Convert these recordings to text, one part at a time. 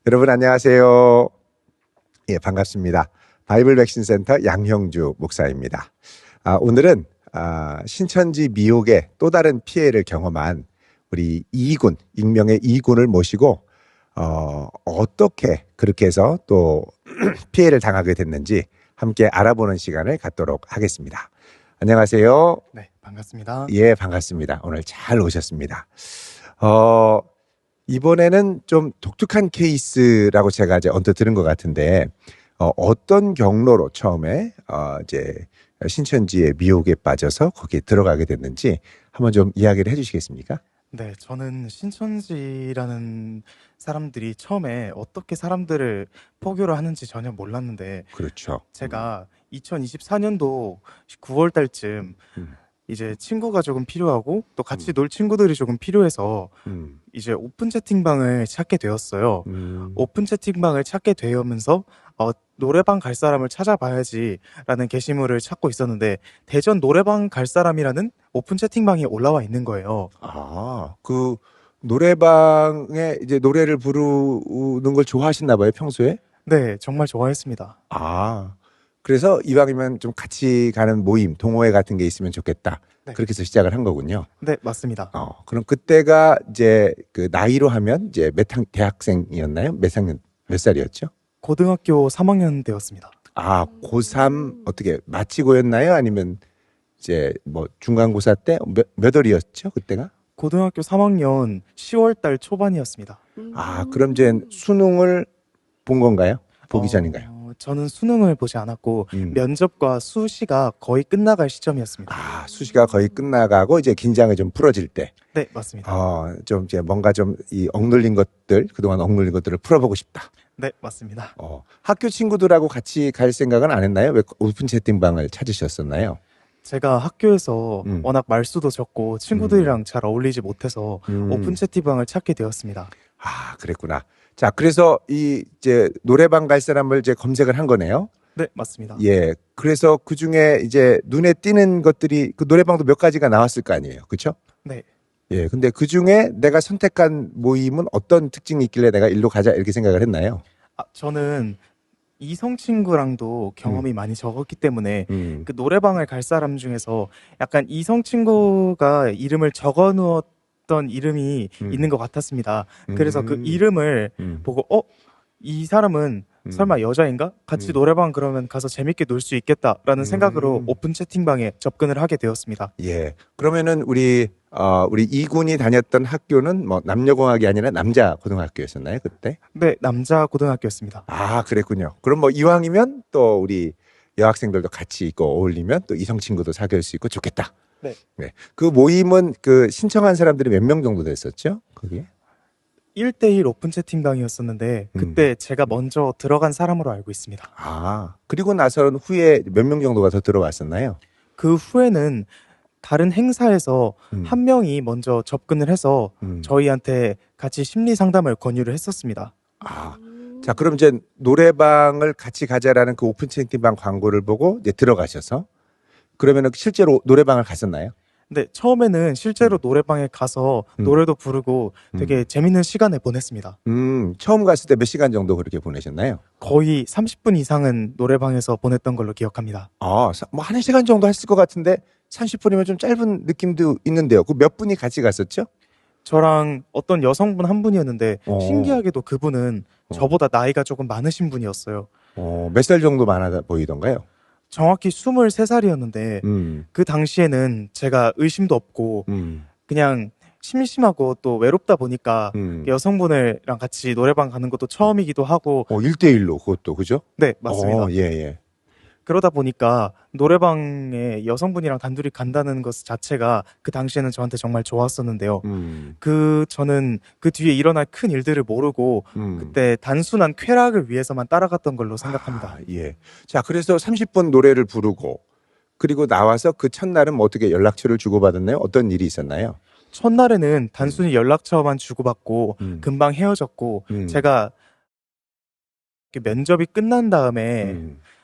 여러분 안녕하세요. 예, 반갑습니다. 바이블 백신 센터 양형주 목사입니다. 오늘은 신천지 미혹의 또 다른 피해를 경험한 우리 이군, 익명의 이군을 모시고 어떻게 그렇게 해서 또 피해를 당하게 됐는지 함께 알아보는 시간을 갖도록 하겠습니다. 안녕하세요. 네, 반갑습니다. 예, 반갑습니다. 오늘 잘 오셨습니다. 이번에는 좀 독특한 케이스라고 제가 이제 언뜻 들은 것 같은데, 어떤 경로로 처음에, 이제 신천지의 미혹에 빠져서 거기에 들어가게 됐는지 한번 좀 이야기를 해 주시겠습니까? 네, 저는 신천지라는 사람들이 처음에 어떻게 사람들을 포교를 하는지 전혀 몰랐는데, 그렇죠. 제가 2024년도 9월 달쯤 음, 이제 친구가 조금 필요하고 또 같이 음. 놀 친구들이 조금 필요해서 음, 이제 오픈 채팅방을 찾게 되었어요. 음. 오픈 채팅방을 찾게 되면서 노래방 갈 사람을 찾아봐야지라는 게시물을 찾고 있었는데 대전 노래방 갈 사람이라는 오픈 채팅방이 올라와 있는 거예요. 그 노래방에 이제 노래를 부르는 걸 좋아하시나 봐요, 평소에? 네, 정말 좋아했습니다. 그래서 이왕이면 좀 같이 가는 모임, 동호회 같은 게 있으면 좋겠다. 네. 그렇게 해서 시작을 한 거군요. 네, 맞습니다. 그럼 그때가 이제 그 나이로 하면 이제 대학생이었나요? 몇 학년, 몇 살이었죠? 고등학교 3학년 되었습니다. 고3 어떻게 마치고였나요? 아니면 이제 뭐 중간고사 때 몇 월이었죠? 그때가? 고등학교 3학년 10월 달 초반이었습니다. 그럼 이제 수능을 본 건가요? 보기 전인가요? 저는 수능을 보지 않았고 음. 면접과 수시가 거의 끝나갈 시점이었습니다. 수시가 거의 끝나가고 이제 긴장이 좀 풀어질 때. 네, 맞습니다. 좀 이제 뭔가 좀 이 억눌린 것들, 그동안 억눌린 것들을 풀어보고 싶다. 네, 맞습니다. 학교 친구들하고 같이 갈 생각은 안 했나요? 왜 오픈 채팅방을 찾으셨었나요? 제가 학교에서 음. 워낙 말수도 적고 친구들이랑 잘 어울리지 못해서 오픈 채팅방을 찾게 되었습니다. 그랬구나. 자, 그래서 이제 노래방 갈 사람을 이제 검색을 한 거네요. 네, 맞습니다. 예. 그래서 그 중에 이제 눈에 띄는 것들이 그 노래방도 몇 가지가 나왔을 거 아니에요. 그렇죠? 네. 예. 근데 그 중에 내가 선택한 모임은 어떤 특징이 있길래 내가 일로 가자 이렇게 생각을 했나요? 저는 이성 친구랑도 경험이 많이 적었기 때문에 음. 그 노래방을 갈 사람 중에서 약간 이성 친구가 이름을 적어 놓았던 이름이 있는 것 같았습니다. 그래서 그 이름을 보고 이 사람은 설마 여자인가? 같이 노래방 그러면 가서 재밌게 놀 수 있겠다라는 생각으로 오픈 채팅방에 접근을 하게 되었습니다. 예. 그러면은 우리 이군이 다녔던 학교는 뭐 남녀공학이 아니라 남자 고등학교였었나요, 그때? 네, 남자 고등학교였습니다. 그랬군요. 그럼 뭐 이왕이면 또 우리 여학생들도 같이 있고 어울리면 또 이성 친구도 사귈 수 있고 좋겠다. 네. 네. 그 모임은 그 신청한 사람들이 몇 명 정도 됐었죠? 거기에? 1대1 오픈 채팅방이었었는데 그때 제가 먼저 들어간 사람으로 알고 있습니다. 그리고 나서는 후에 몇 명 정도가 더 들어왔었나요? 그 후에는 다른 행사에서 한 명이 먼저 접근을 해서 저희한테 같이 심리 상담을 권유를 했었습니다. 자, 그럼 이제 노래방을 같이 가자라는 그 오픈 채팅방 광고를 보고 이제 들어가셔서 그러면은 실제로 노래방을 갔었나요? 네, 처음에는 실제로 노래방에 가서 노래도 부르고 되게 재밌는 시간을 보냈습니다. 처음 갔을 때 몇 시간 정도 그렇게 보내셨나요? 거의 30분 이상은 노래방에서 보냈던 걸로 기억합니다. 뭐 한 시간 정도 했을 것 같은데 30분이면 좀 짧은 느낌도 있는데요. 그 몇 분이 같이 갔었죠? 저랑 어떤 여성분 한 분이었는데 신기하게도 어. 그분은 저보다 나이가 조금 많으신 분이었어요. 몇 살 정도 많아 보이던가요? 정확히 23살이었는데 그 당시에는 제가 의심도 없고 그냥 심심하고 또 외롭다 보니까 여성분이랑 같이 노래방 가는 것도 처음이기도 하고 1대1로 그것도 그죠? 네, 맞습니다. 예. 그러다 보니까 노래방에 여성분이랑 단둘이 간다는 것 자체가 그 당시에는 저한테 정말 좋았었는데요. 저는 그 뒤에 일어날 큰 일들을 모르고 그때 단순한 쾌락을 위해서만 따라갔던 걸로 생각합니다. 예. 자, 그래서 30분 노래를 부르고 그리고 나와서 그 첫날은 뭐 어떻게 연락처를 주고받았나요? 어떤 일이 있었나요? 첫날에는 단순히 연락처만 주고받고 금방 헤어졌고 제가 면접이 끝난 다음에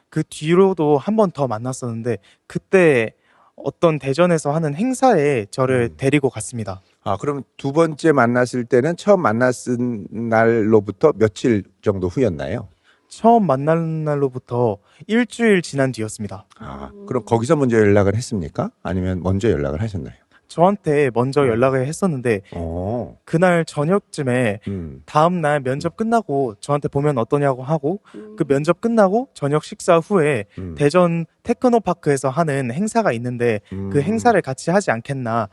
그 뒤로도 한 번 더 만났었는데 그때 어떤 대전에서 하는 행사에 저를 데리고 갔습니다. 아, 그럼 두 번째 만났을 때는 처음 만났은 날로부터 며칠 정도 후였나요? 처음 만난 날로부터 일주일 지난 뒤였습니다. 아, 그럼 거기서 먼저 연락을 했습니까? 아니면 먼저 연락을 하셨나요? 저한테 먼저 연락을 했었는데 어, 그날 저녁쯤에 다음 날 면접 끝나고 저한테 보면 어떠냐고 하고 그 면접 끝나고 저녁 식사 후에 대전 테크노파크에서 하는 행사가 있는데 그 행사를 같이 하지 않겠나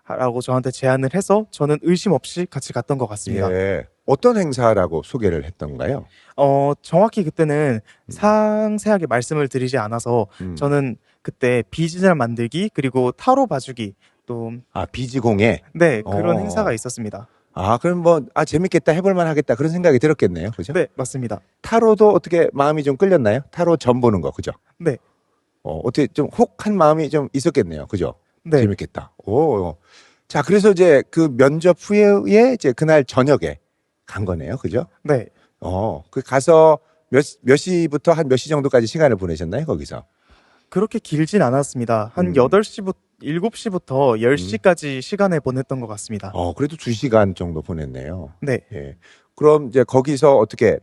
라고 저한테 제안을 해서 저는 의심 없이 같이 갔던 것 같습니다. 예. 어떤 행사라고 소개를 했던가요? 정확히 그때는 상세하게 말씀을 드리지 않아서 저는 그때 비즈널 만들기 그리고 타로 봐주기 또 아, 비지공예? 네, 그런 어. 행사가 있었습니다. 아, 그럼 뭐, 아, 재밌겠다, 해볼만 하겠다, 그런 생각이 들었겠네요. 그죠? 네, 맞습니다. 타로도 어떻게 마음이 좀 끌렸나요? 타로 점 보는 거, 그죠? 네, 어떻게 좀 혹한 마음이 좀 있었겠네요. 그죠? 네. 재밌겠다. 오. 자, 그래서 이제 그 면접 후에 이제 그날 저녁에 간 거네요. 그죠? 네. 그 가서 몇 시부터 한 몇 시 정도까지 시간을 보내셨나요? 거기서? 그렇게 길진 않았습니다. 한 8시부터 7시부터 10시까지 시간을 보냈던 것 같습니다. 그래도 2시간 정도 보냈네요. 네. 예. 그럼 이제 거기서 어떻게,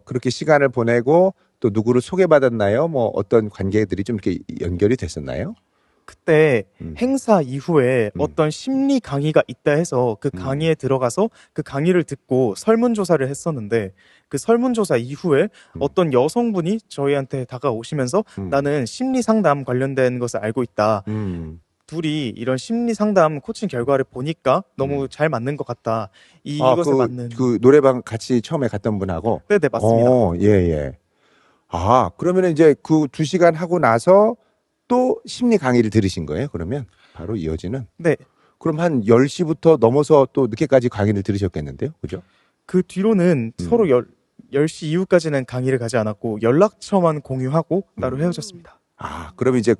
그렇게 시간을 보내고 또 누구를 소개받았나요? 뭐 어떤 관계들이 좀 이렇게 연결이 됐었나요? 그때 행사 이후에 어떤 심리 강의가 있다 해서 그 강의에 들어가서 그 강의를 듣고 설문조사를 했었는데 그 설문조사 이후에 어떤 여성분이 저희한테 다가오시면서 나는 심리 상담 관련된 것을 알고 있다. 둘이 이런 심리 상담 코칭 결과를 보니까 너무 잘 맞는 것 같다. 이것에 맞는. 그 노래방 같이 처음에 갔던 분하고? 네네, 맞습니다. 예, 예. 아, 그러면 이제 그 2시간 하고 나서 또 심리 강의를 들으신 거예요? 그러면 바로 이어지는? 네. 그럼 한 10시부터 넘어서 또 늦게까지 강의를 들으셨겠는데요? 그죠? 그 뒤로는 서로 10시 이후까지는 강의를 가지 않았고 연락처만 공유하고 따로 헤어졌습니다. 아, 그럼 이제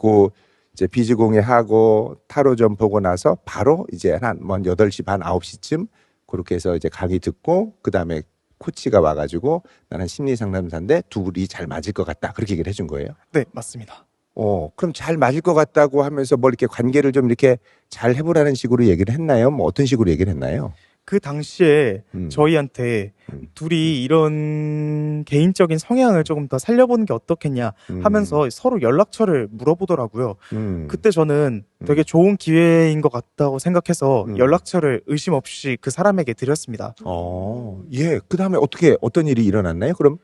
이제 비즈공예 하고 타로 점 보고 나서 바로 이제 한 8시 반, 9시쯤 그렇게 해서 이제 강의 듣고 그다음에 코치가 와가지고 나는 심리 상담사인데 둘이 잘 맞을 것 같다. 그렇게 얘기를 해준 거예요? 네, 맞습니다. 그럼 잘 맞을 것 같다고 하면서 뭐 이렇게 관계를 좀 이렇게 잘 해보라는 식으로 얘기를 했나요? 뭐 어떤 식으로 얘기를 했나요? 그 당시에 저희한테 둘이 이런 개인적인 성향을 조금 더 살려보는 게 어떻겠냐 하면서 서로 연락처를 물어보더라고요. 그때 저는 되게 좋은 기회인 것 같다고 생각해서 연락처를 의심 없이 그 사람에게 드렸습니다. 예. 그 다음에 어떤 일이 일어났나요? 그럼?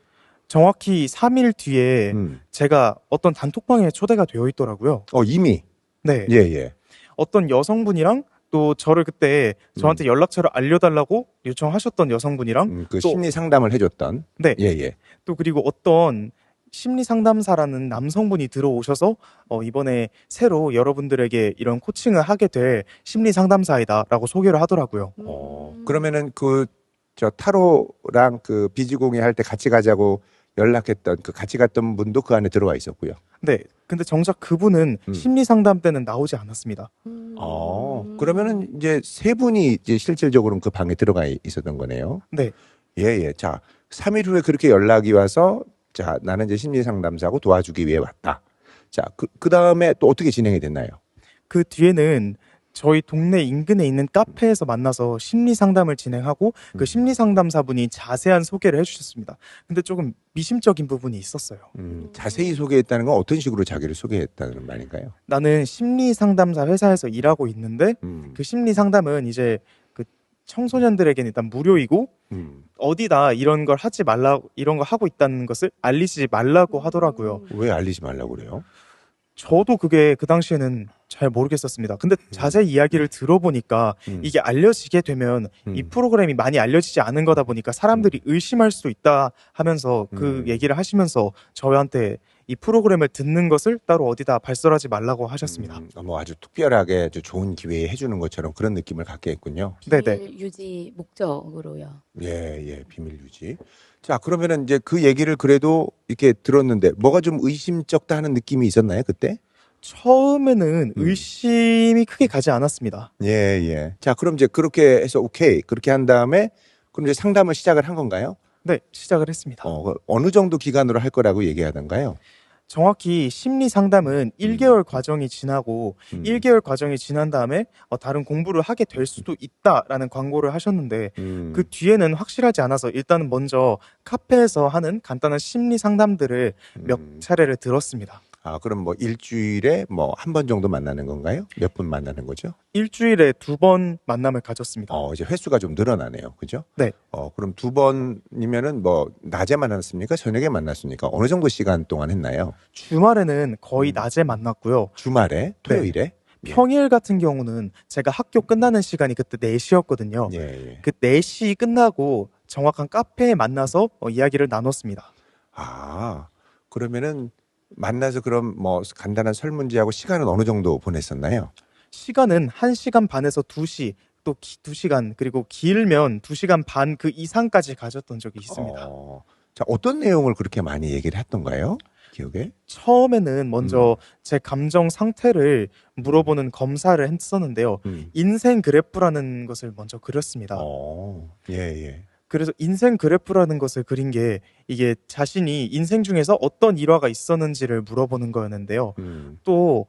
정확히 3일 뒤에 제가 어떤 단톡방에 초대가 되어 있더라고요. 이미? 네. 예, 예. 어떤 여성분이랑 또 저를 그때 저한테 연락처를 알려달라고 요청하셨던 여성분이랑 그 또 심리 상담을 해줬던. 네. 예, 예. 또 그리고 어떤 심리 상담사라는 남성분이 들어오셔서 이번에 새로 여러분들에게 이런 코칭을 하게 될 심리 상담사이다라고 소개를 하더라고요. 그러면은 저 타로랑 그 비즈공예 할 때 같이 가자고 연락했던 그 같이 갔던 분도 그 안에 들어와 있었고요. 네. 근데 정작 그분은 심리 상담 때는 나오지 않았습니다. 그러면은 이제 세 분이 이제 실질적으로는 그 방에 들어가 있었던 거네요. 네. 예, 예. 자, 3일 후에 그렇게 연락이 와서 자, 나는 이제 심리 상담사고 도와주기 위해 왔다. 자, 그 다음에 또 어떻게 진행이 됐나요? 그 뒤에는 저희 동네 인근에 있는 카페에서 만나서 심리 상담을 진행하고 그 심리 상담사분이 자세한 소개를 해주셨습니다. 근데 조금 미심적인 부분이 있었어요. 자세히 소개했다는 건 어떤 식으로 자기를 소개했다는 말인가요? 나는 심리 상담사 회사에서 일하고 있는데 그 심리 상담은 이제 그 청소년들에게는 일단 무료이고 어디다 이런 걸 하지 말라 이런 거 하고 있다는 것을 알리지 말라고 하더라고요. 왜 알리지 말라고 그래요? 저도 그게 그 당시에는 잘 모르겠었습니다. 근데 자세히 이야기를 들어보니까 이게 알려지게 되면 이 프로그램이 많이 알려지지 않은 거다 보니까 사람들이 의심할 수도 있다 하면서 그 얘기를 하시면서 저한테 이 프로그램을 듣는 것을 따로 어디다 발설하지 말라고 하셨습니다. 뭐 아주 특별하게 아주 좋은 기회에 해주는 것처럼 그런 느낌을 갖게 했군요. 네네. 비밀 유지 목적으로요. 예, 예, 비밀 유지. 자, 그러면은 이제 그 얘기를 그래도 이렇게 들었는데 뭐가 좀 의심쩍다 하는 느낌이 있었나요, 그때? 처음에는 의심이 크게 가지 않았습니다. 예, 예. 자, 그럼 이제 그렇게 해서 오케이. 그렇게 한 다음에 그럼 이제 상담을 시작을 한 건가요? 네, 시작을 했습니다. 어느 정도 기간으로 할 거라고 얘기하던가요? 정확히 심리 상담은 1개월 과정이 지나고 1개월 과정이 지난 다음에 다른 공부를 하게 될 수도 있다라는 광고를 하셨는데 그 뒤에는 확실하지 않아서 일단은 먼저 카페에서 하는 간단한 심리 상담들을 몇 차례를 들었습니다. 아, 그럼 뭐 일주일에 뭐 한 번 정도 만나는 건가요? 몇 분 만나는 거죠? 일주일에 2번 만남을 가졌습니다. 이제 횟수가 좀 늘어나네요. 그죠? 네. 그럼 2번이면은 뭐 낮에 만났습니까? 저녁에 만났습니까? 어느 정도 시간 동안 했나요? 주말에는 거의 낮에 만났고요. 주말에? 토요일에? 평일 같은 경우는 제가 학교 끝나는 시간이 그때 4시였거든요. 예, 예. 그 4시 끝나고 정확한 카페에 만나서 이야기를 나눴습니다. 아, 그러면은 만나서 그럼 뭐 간단한 설문지하고 시간은 어느 정도 보냈었나요? 시간은 1시간 반에서 2시, 또 2시간, 그리고 길면 2시간 반 그 이상까지 가졌던 적이 있습니다. 자, 어떤 내용을 그렇게 많이 얘기를 했던가요? 기억에? 처음에는 먼저 제 감정 상태를 물어보는 검사를 했었는데요. 인생 그래프라는 것을 먼저 그렸습니다. 예, 예. 그래서 인생 그래프라는 것을 그린 게 이게 자신이 인생 중에서 어떤 일화가 있었는지를 물어보는 거였는데요. 또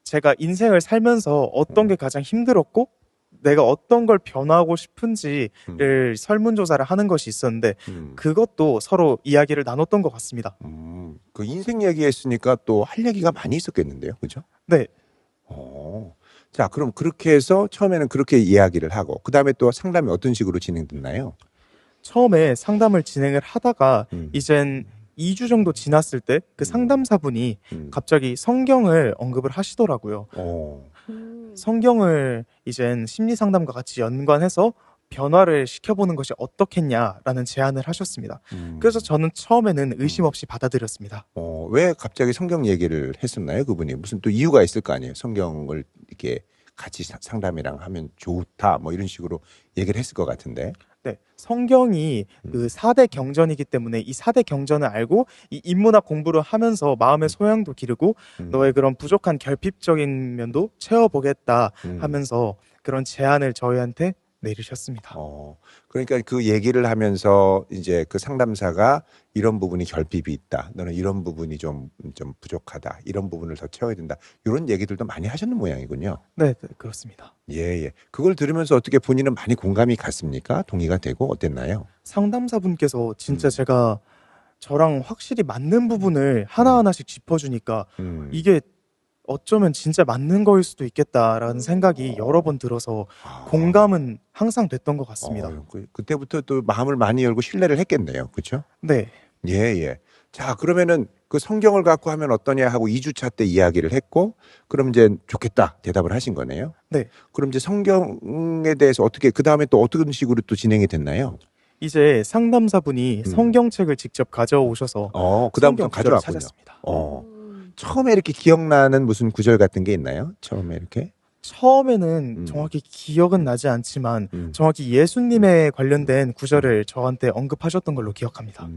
제가 인생을 살면서 어떤 게 가장 힘들었고 내가 어떤 걸 변화하고 싶은지를 설문조사를 하는 것이 있었는데 그것도 서로 이야기를 나눴던 것 같습니다. 그 인생 얘기했으니까 또 할 얘기가 많이 있었겠는데요. 그죠? 네. 자, 그럼 그렇게 해서 처음에는 그렇게 이야기를 하고 그 다음에 또 상담이 어떤 식으로 진행됐나요? 처음에 상담을 진행을 하다가 이젠 2주 정도 지났을 때 그 상담사분이 갑자기 성경을 언급을 하시더라고요. 성경을 이젠 심리 상담과 같이 연관해서 변화를 시켜보는 것이 어떻겠냐라는 제안을 하셨습니다. 그래서 저는 처음에는 의심 없이 받아들였습니다. 왜 갑자기 성경 얘기를 했었나요? 그분이 무슨 또 이유가 있을 거 아니에요? 성경을 이렇게 같이 상담이랑 하면 좋다 뭐 이런 식으로 얘기를 했을 것 같은데. 네, 성경이 그 4대 경전이기 때문에 이 4대 경전을 알고 이 인문학 공부를 하면서 마음의 소양도 기르고 너의 그런 부족한 결핍적인 면도 채워보겠다 하면서 그런 제안을 저희한테 내리셨습니다. 그러니까 그 얘기를 하면서 이제 그 상담사가 이런 부분이 결핍이 있다. 너는 이런 부분이 좀 부족하다. 이런 부분을 더 채워야 된다. 이런 얘기들도 많이 하셨는 모양이군요. 네, 네, 그렇습니다. 예, 예. 그걸 들으면서 어떻게 본인은 많이 공감이 갔습니까? 동의가 되고 어땠나요? 상담사분께서 진짜 제가 저랑 확실히 맞는 부분을 하나하나씩 짚어주니까 이게 어쩌면 진짜 맞는 거일 수도 있겠다라는 생각이 여러 번 들어서 공감은 항상 됐던 것 같습니다. 그때부터 또 마음을 많이 열고 신뢰를 했겠네요. 그렇죠? 네. 예, 예. 자, 그러면은 그 성경을 갖고 하면 어떠냐 하고 2주차 때 이야기를 했고 그럼 이제 좋겠다 대답을 하신 거네요. 네. 그럼 이제 성경에 대해서 어떻게 그다음에 또 어떤 식으로 또 진행이 됐나요? 이제 상담사분이 성경책을 직접 가져오셔서 그다음부터 성경 구절을 가져왔군요. 찾았습니다. 처음에 이렇게 기억나는 무슨 구절 같은 게 있나요? 처음에 이렇게? 처음에는 정확히 기억은 나지 않지만 정확히 예수님에 관련된 구절을 저한테 언급하셨던 걸로 기억합니다.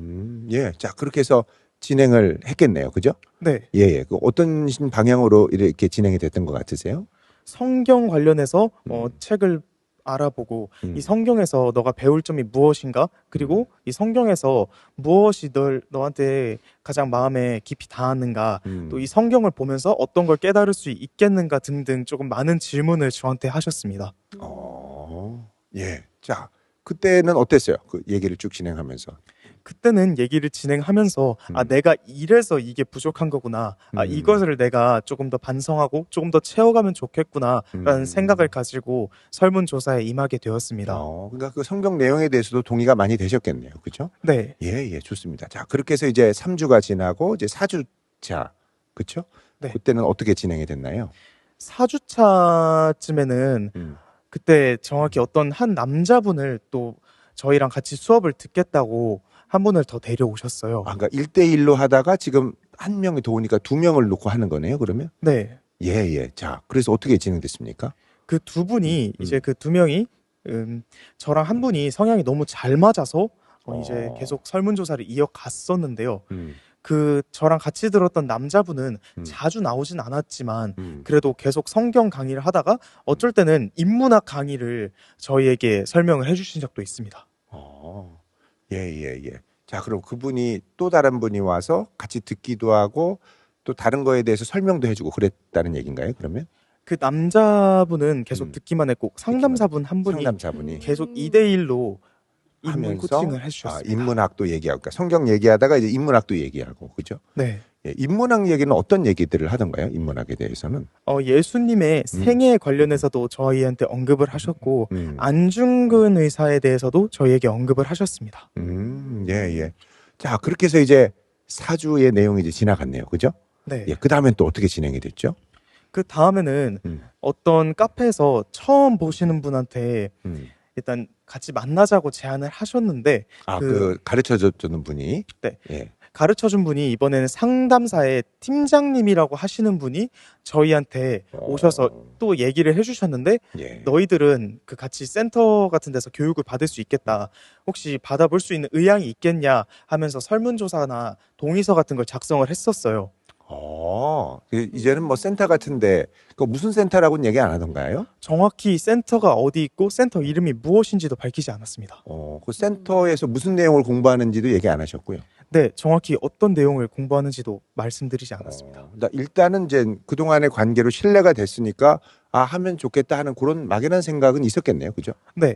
예. 자, 그렇게 해서 진행을 했겠네요. 그죠? 네. 예, 예. 그 어떤 방향으로 이렇게 진행이 됐던 것 같으세요? 성경 관련해서 책을 알아보고 이 성경에서 너가 배울 점이 무엇인가? 그리고 이 성경에서 무엇이 너한테 가장 마음에 깊이 닿았는가? 또 이 성경을 보면서 어떤 걸 깨달을 수 있겠는가 등등 조금 많은 질문을 저한테 하셨습니다. 예. 자, 그때는 어땠어요? 그 얘기를 쭉 진행하면서. 그때는 얘기를 진행하면서 내가 이래서 이게 부족한 거구나. 이것을 내가 조금 더 반성하고 조금 더 채워가면 좋겠구나라는 생각을 가지고 설문조사에 임하게 되었습니다. 그러니까 그 성경 내용에 대해서도 동의가 많많이 되셨겠네요. 그렇죠? 네. 예, 예, 좋습니다. 자, 그렇게 해서 이제 3주가 지나고 이제 4주차. 그렇죠? 네. 그때는 어떻게 진행이 됐나요? 4주차쯤에는 그때 정확히 어떤 한 남자분을 또 저희랑 같이 수업을 듣겠다고 한 분을 더 데려오셨어요. 그러니까 1대1로 하다가 지금 한 명이 더 오니까 2명을 놓고 하는 거네요, 그러면? 네. 예, 예. 자, 그래서 어떻게 진행됐습니까? 그 두 분이 이제 그 2명이 저랑 한 분이 성향이 너무 잘 맞아서 이제 계속 설문조사를 이어갔었는데요. 그 저랑 같이 들었던 남자분은 자주 나오진 않았지만 그래도 계속 성경 강의를 하다가 어쩔 때는 인문학 강의를 저희에게 설명을 해주신 적도 있습니다. 예, 예, 예. 자, 그럼 그분이 또 다른 분이 와서 같이 듣기도 하고 또 다른 거에 대해서 설명도 해주고 그랬다는 얘기인가요? 그러면 그 남자분은 계속 음. 듣기만 했고 상담사분 한 분이 상담사분이 계속 2대1로 인문 하면서 코칭을 해주셨습니다. 인문학도 얘기하고 그러니까 성경 얘기하다가 이제 인문학도 얘기하고 그죠? 네. 예, 인문학 얘기는 어떤 얘기들을 하던가요? 인문학에 대해서는 예수님의 생애 관련해서도 저희한테 언급을 하셨고 음. 안중근 의사에 대해서도 저희에게 언급을 하셨습니다. 예, 예. 자, 그렇게 해서 이제 4주의 내용이 이제 지나갔네요. 그죠? 네. 예, 그 다음엔 또 어떻게 진행이 됐죠? 그 다음에는 음. 어떤 카페에서 처음 보시는 분한테 음. 일단 같이 만나자고 제안을 하셨는데 그 가르쳐 줬던 분이 네. 예. 가르쳐준 분이 이번에는 상담사의 팀장님이라고 하시는 분이 저희한테 오셔서 또 얘기를 해주셨는데 예. 너희들은 그 같이 센터 같은 데서 교육을 받을 수 있겠다. 혹시 받아볼 수 있는 의향이 있겠냐 하면서 설문조사나 동의서 같은 걸 작성을 했었어요. 이제는 뭐 센터 같은데 그 무슨 센터라고는 얘기 안 하던가요? 정확히 센터가 어디 있고 센터 이름이 무엇인지도 밝히지 않았습니다. 그 센터에서 무슨 내용을 공부하는지도 얘기 안 하셨고요. 네, 정확히 어떤 내용을 공부하는지도 말씀드리지 않았습니다. 일단은 이제 그동안의 관계로 신뢰가 됐으니까 하면 좋겠다 하는 그런 막연한 생각은 있었겠네요. 그죠? 네.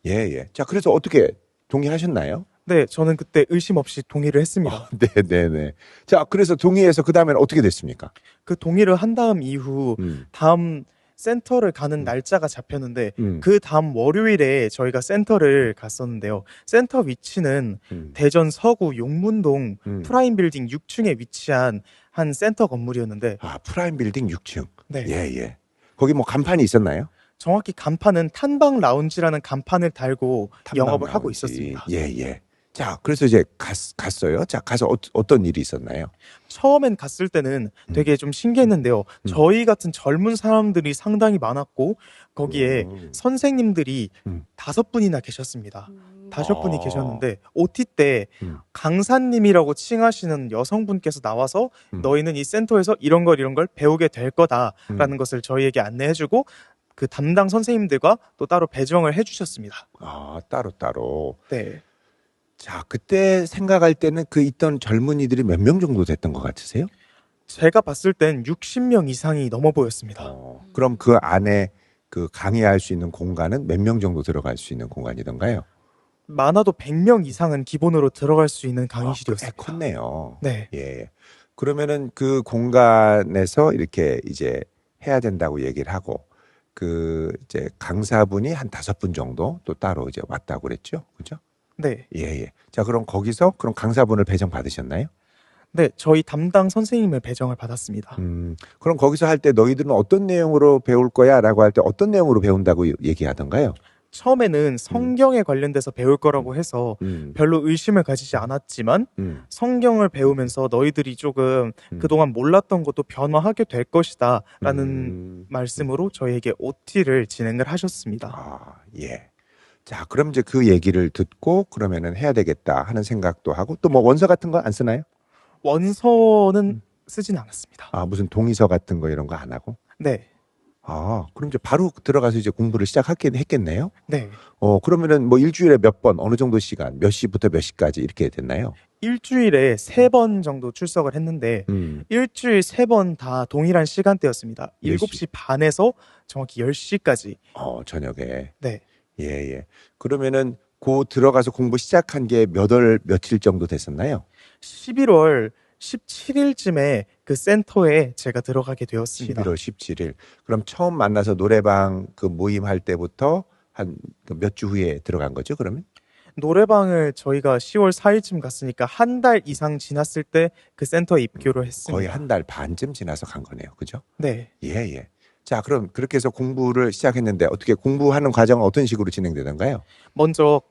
예, 예. 자, 그래서 어떻게 동의하셨나요? 네, 저는 그때 의심 없이 동의를 했습니다. 네, 네, 네. 자, 그래서 동의해서 그 다음에는 어떻게 됐습니까? 그 동의를 한 다음 이후 다음 센터를 가는 날짜가 잡혔는데 그 다음 월요일에 저희가 센터를 갔었는데요. 센터 위치는 대전 서구 용문동 프라임 빌딩 6층에 위치한 한 센터 건물이었는데 프라임 빌딩 6층. 네. 예, 예. 거기 뭐 간판이 있었나요? 정확히 간판은 탄방 라운지라는 간판을 달고 영업을 하고 라운지. 있었습니다. 예, 예. 자, 그래서 이제 갔어요. 자, 가서 어떤 일이 있었나요? 처음엔 갔을 때는 되게 좀 신기했는데요. 저희 같은 젊은 사람들이 상당히 많았고 거기에 선생님들이 5분이나 계셨습니다. 5분이 계셨는데 OT 때 강사님이라고 칭하시는 여성분께서 나와서 너희는 이 센터에서 이런 걸 배우게 될 거다라는 것을 저희에게 안내해주고 그 담당 선생님들과 또 따로 배정을 해주셨습니다. 따로. 네. 자, 그때 생각할 때는 그 있던 젊은이들이 몇 명 정도 됐던 것 같으세요? 제가 봤을 땐 60명 이상이 넘어 보였습니다. 그럼 그 안에 그 강의할 수 있는 공간은 몇 명 정도 들어갈 수 있는 공간이던가요? 많아도 100명 이상은 기본으로 들어갈 수 있는 강의실이었습니다. 꽤 컸네요. 네. 예. 그러면은 그 공간에서 이렇게 이제 해야 된다고 얘기를 하고 그 이제 강사분이 한 5분 정도 또 따로 이제 왔다고 그랬죠. 그죠? 네. 예, 예. 자, 그럼 거기서 그럼 강사분을 배정 받으셨나요? 네, 저희 담당 선생님을 배정을 받았습니다. 그럼 거기서 할 때 너희들은 어떤 내용으로 배울 거야라고 할 때 어떤 내용으로 배운다고 얘기하던가요? 처음에는 성경에 관련돼서 배울 거라고 해서 별로 의심을 가지지 않았지만 성경을 배우면서 너희들이 조금 그동안 몰랐던 것도 변화하게 될 것이다 라는 말씀으로 저희에게 OT를 진행을 하셨습니다. 예. 자, 그럼 이제 그 얘기를 듣고 그러면은 해야 되겠다 하는 생각도 하고 또 뭐 원서 같은 거 안 쓰나요? 원서는 쓰진 않았습니다. 무슨 동의서 같은 거 이런 거 안 하고? 네. 그럼 이제 바로 들어가서 이제 공부를 했겠네요? 네. 그러면은 뭐 일주일에 몇 번, 어느 정도 시간, 몇 시부터 몇 시까지 이렇게 됐나요? 일주일에 3번 정도 출석을 했는데 일주일 3번 다 동일한 시간대였습니다. 7시 반에서 정확히 10시까지. 저녁에. 네. 예, 예. 그러면은 들어가서 공부 시작한 게 며칠 정도 됐었나요? 11월 17일쯤에 그 센터에 제가 들어가게 되었습니다. 11월 17일. 그럼 처음 만나서 노래방 그 모임할 때부터 한 몇 주 후에 들어간 거죠, 그러면? 노래방을 저희가 10월 4일쯤 갔으니까 한 달 이상 지났을 때 그 센터에 입교를 했습니다. 거의 한 달 반쯤 지나서 간 거네요. 그죠? 네. 예, 예. 자, 그럼 그렇게 해서 공부를 시작했는데 어떻게 공부하는 과정은 어떤 식으로 진행되던가요? 먼저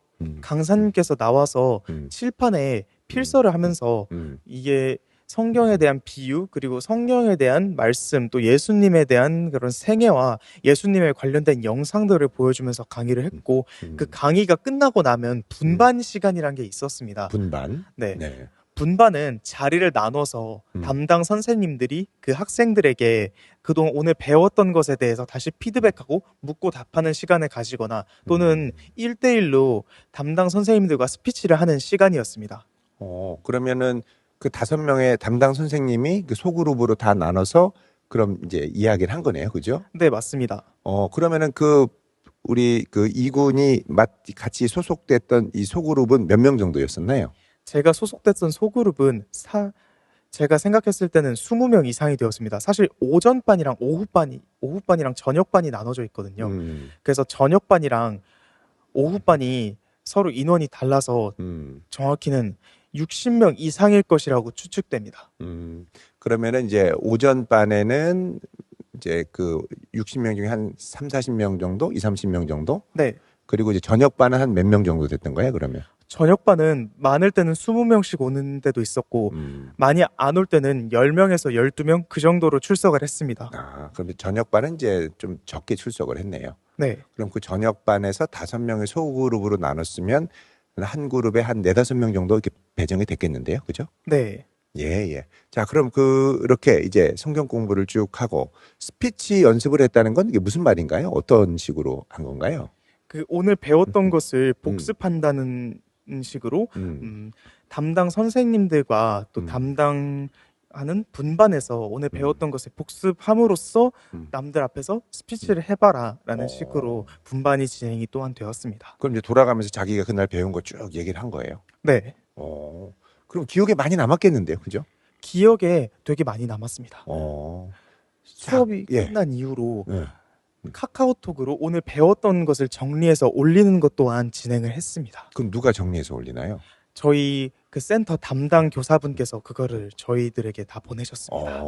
강사님께서 나와서 칠판에 필서를 하면서 이게 성경에 대한 비유 그리고 성경에 대한 말씀 또 예수님에 대한 그런 생애와 예수님에 관련된 영상들을 보여주면서 강의를 했고 그 강의가 끝나고 나면 분반 시간이란 게 있었습니다. 분반? 네. 네. 분반은 자리를 나눠서 담당 선생님들이 그 학생들에게 그동안 오늘 배웠던 것에 대해서 다시 피드백하고 묻고 답하는 시간을 가지거나 또는 1대1로 담당 선생님들과 스피치를 하는 시간이었습니다. 그러면은 그 5명의 담당 선생님이 그 소그룹으로 다 나눠서 그럼 이제 이야기를 한 거네요. 그죠? 네, 맞습니다. 그러면은 우리 그 이군이 같이 소속됐던 이 소그룹은 몇 명 정도였었나요? 제가 소속됐던 소그룹은 제가 생각했을 때는 20명 이상이 되었습니다. 사실 오전반이랑 오후반이랑 저녁반이 나눠져 있거든요. 그래서 저녁반이랑 오후반이 서로 인원이 달라서 정확히는 60명 이상일 것이라고 추측됩니다. 그러면은 이제 오전반에는 이제 그 60명 중에 한 3, 40명 정도? 2, 30명 정도? 네. 그리고 이제 저녁반은 한 몇 명 정도 됐던 거예요, 그러면? 저녁반은 많을 때는 20명씩 오는 데도 있었고 많이 안 올 때는 10명에서 12명 그 정도로 출석을 했습니다. 그럼 저녁반은 이제 좀 적게 출석을 했네요. 네. 그럼 그 저녁반에서 5명의 소그룹으로 나눴으면 한 그룹에 한 4, 5명 정도 이렇게 배정이 됐겠는데요. 그죠? 네. 예. 자, 그럼 그렇게 이제 성경 공부를 쭉 하고 스피치 연습을 했다는 건 이게 무슨 말인가요? 어떤 식으로 한 건가요? 그 오늘 배웠던 것을 복습한다는 식으로 담당 선생님들과 또 담당하는 분반에서 오늘 배웠던 것을 복습함으로써 남들 앞에서 스피치를 해봐라라는 식으로 분반이 진행이 또한 되었습니다. 그럼 이제 돌아가면서 자기가 그날 배운 거 쭉 얘기를 한 거예요? 네. 그럼 기억에 많이 남았겠는데요, 그죠? 기억에 되게 많이 남았습니다. 수업이 예. 끝난 이후로 예. 카카오톡으로 오늘 배웠던 것을 정리해서 올리는 것 또한 진행을 했습니다. 그럼 누가 정리해서 올리나요? 저희 그 센터 담당 교사분께서 그거를 저희들에게 다 보내셨습니다.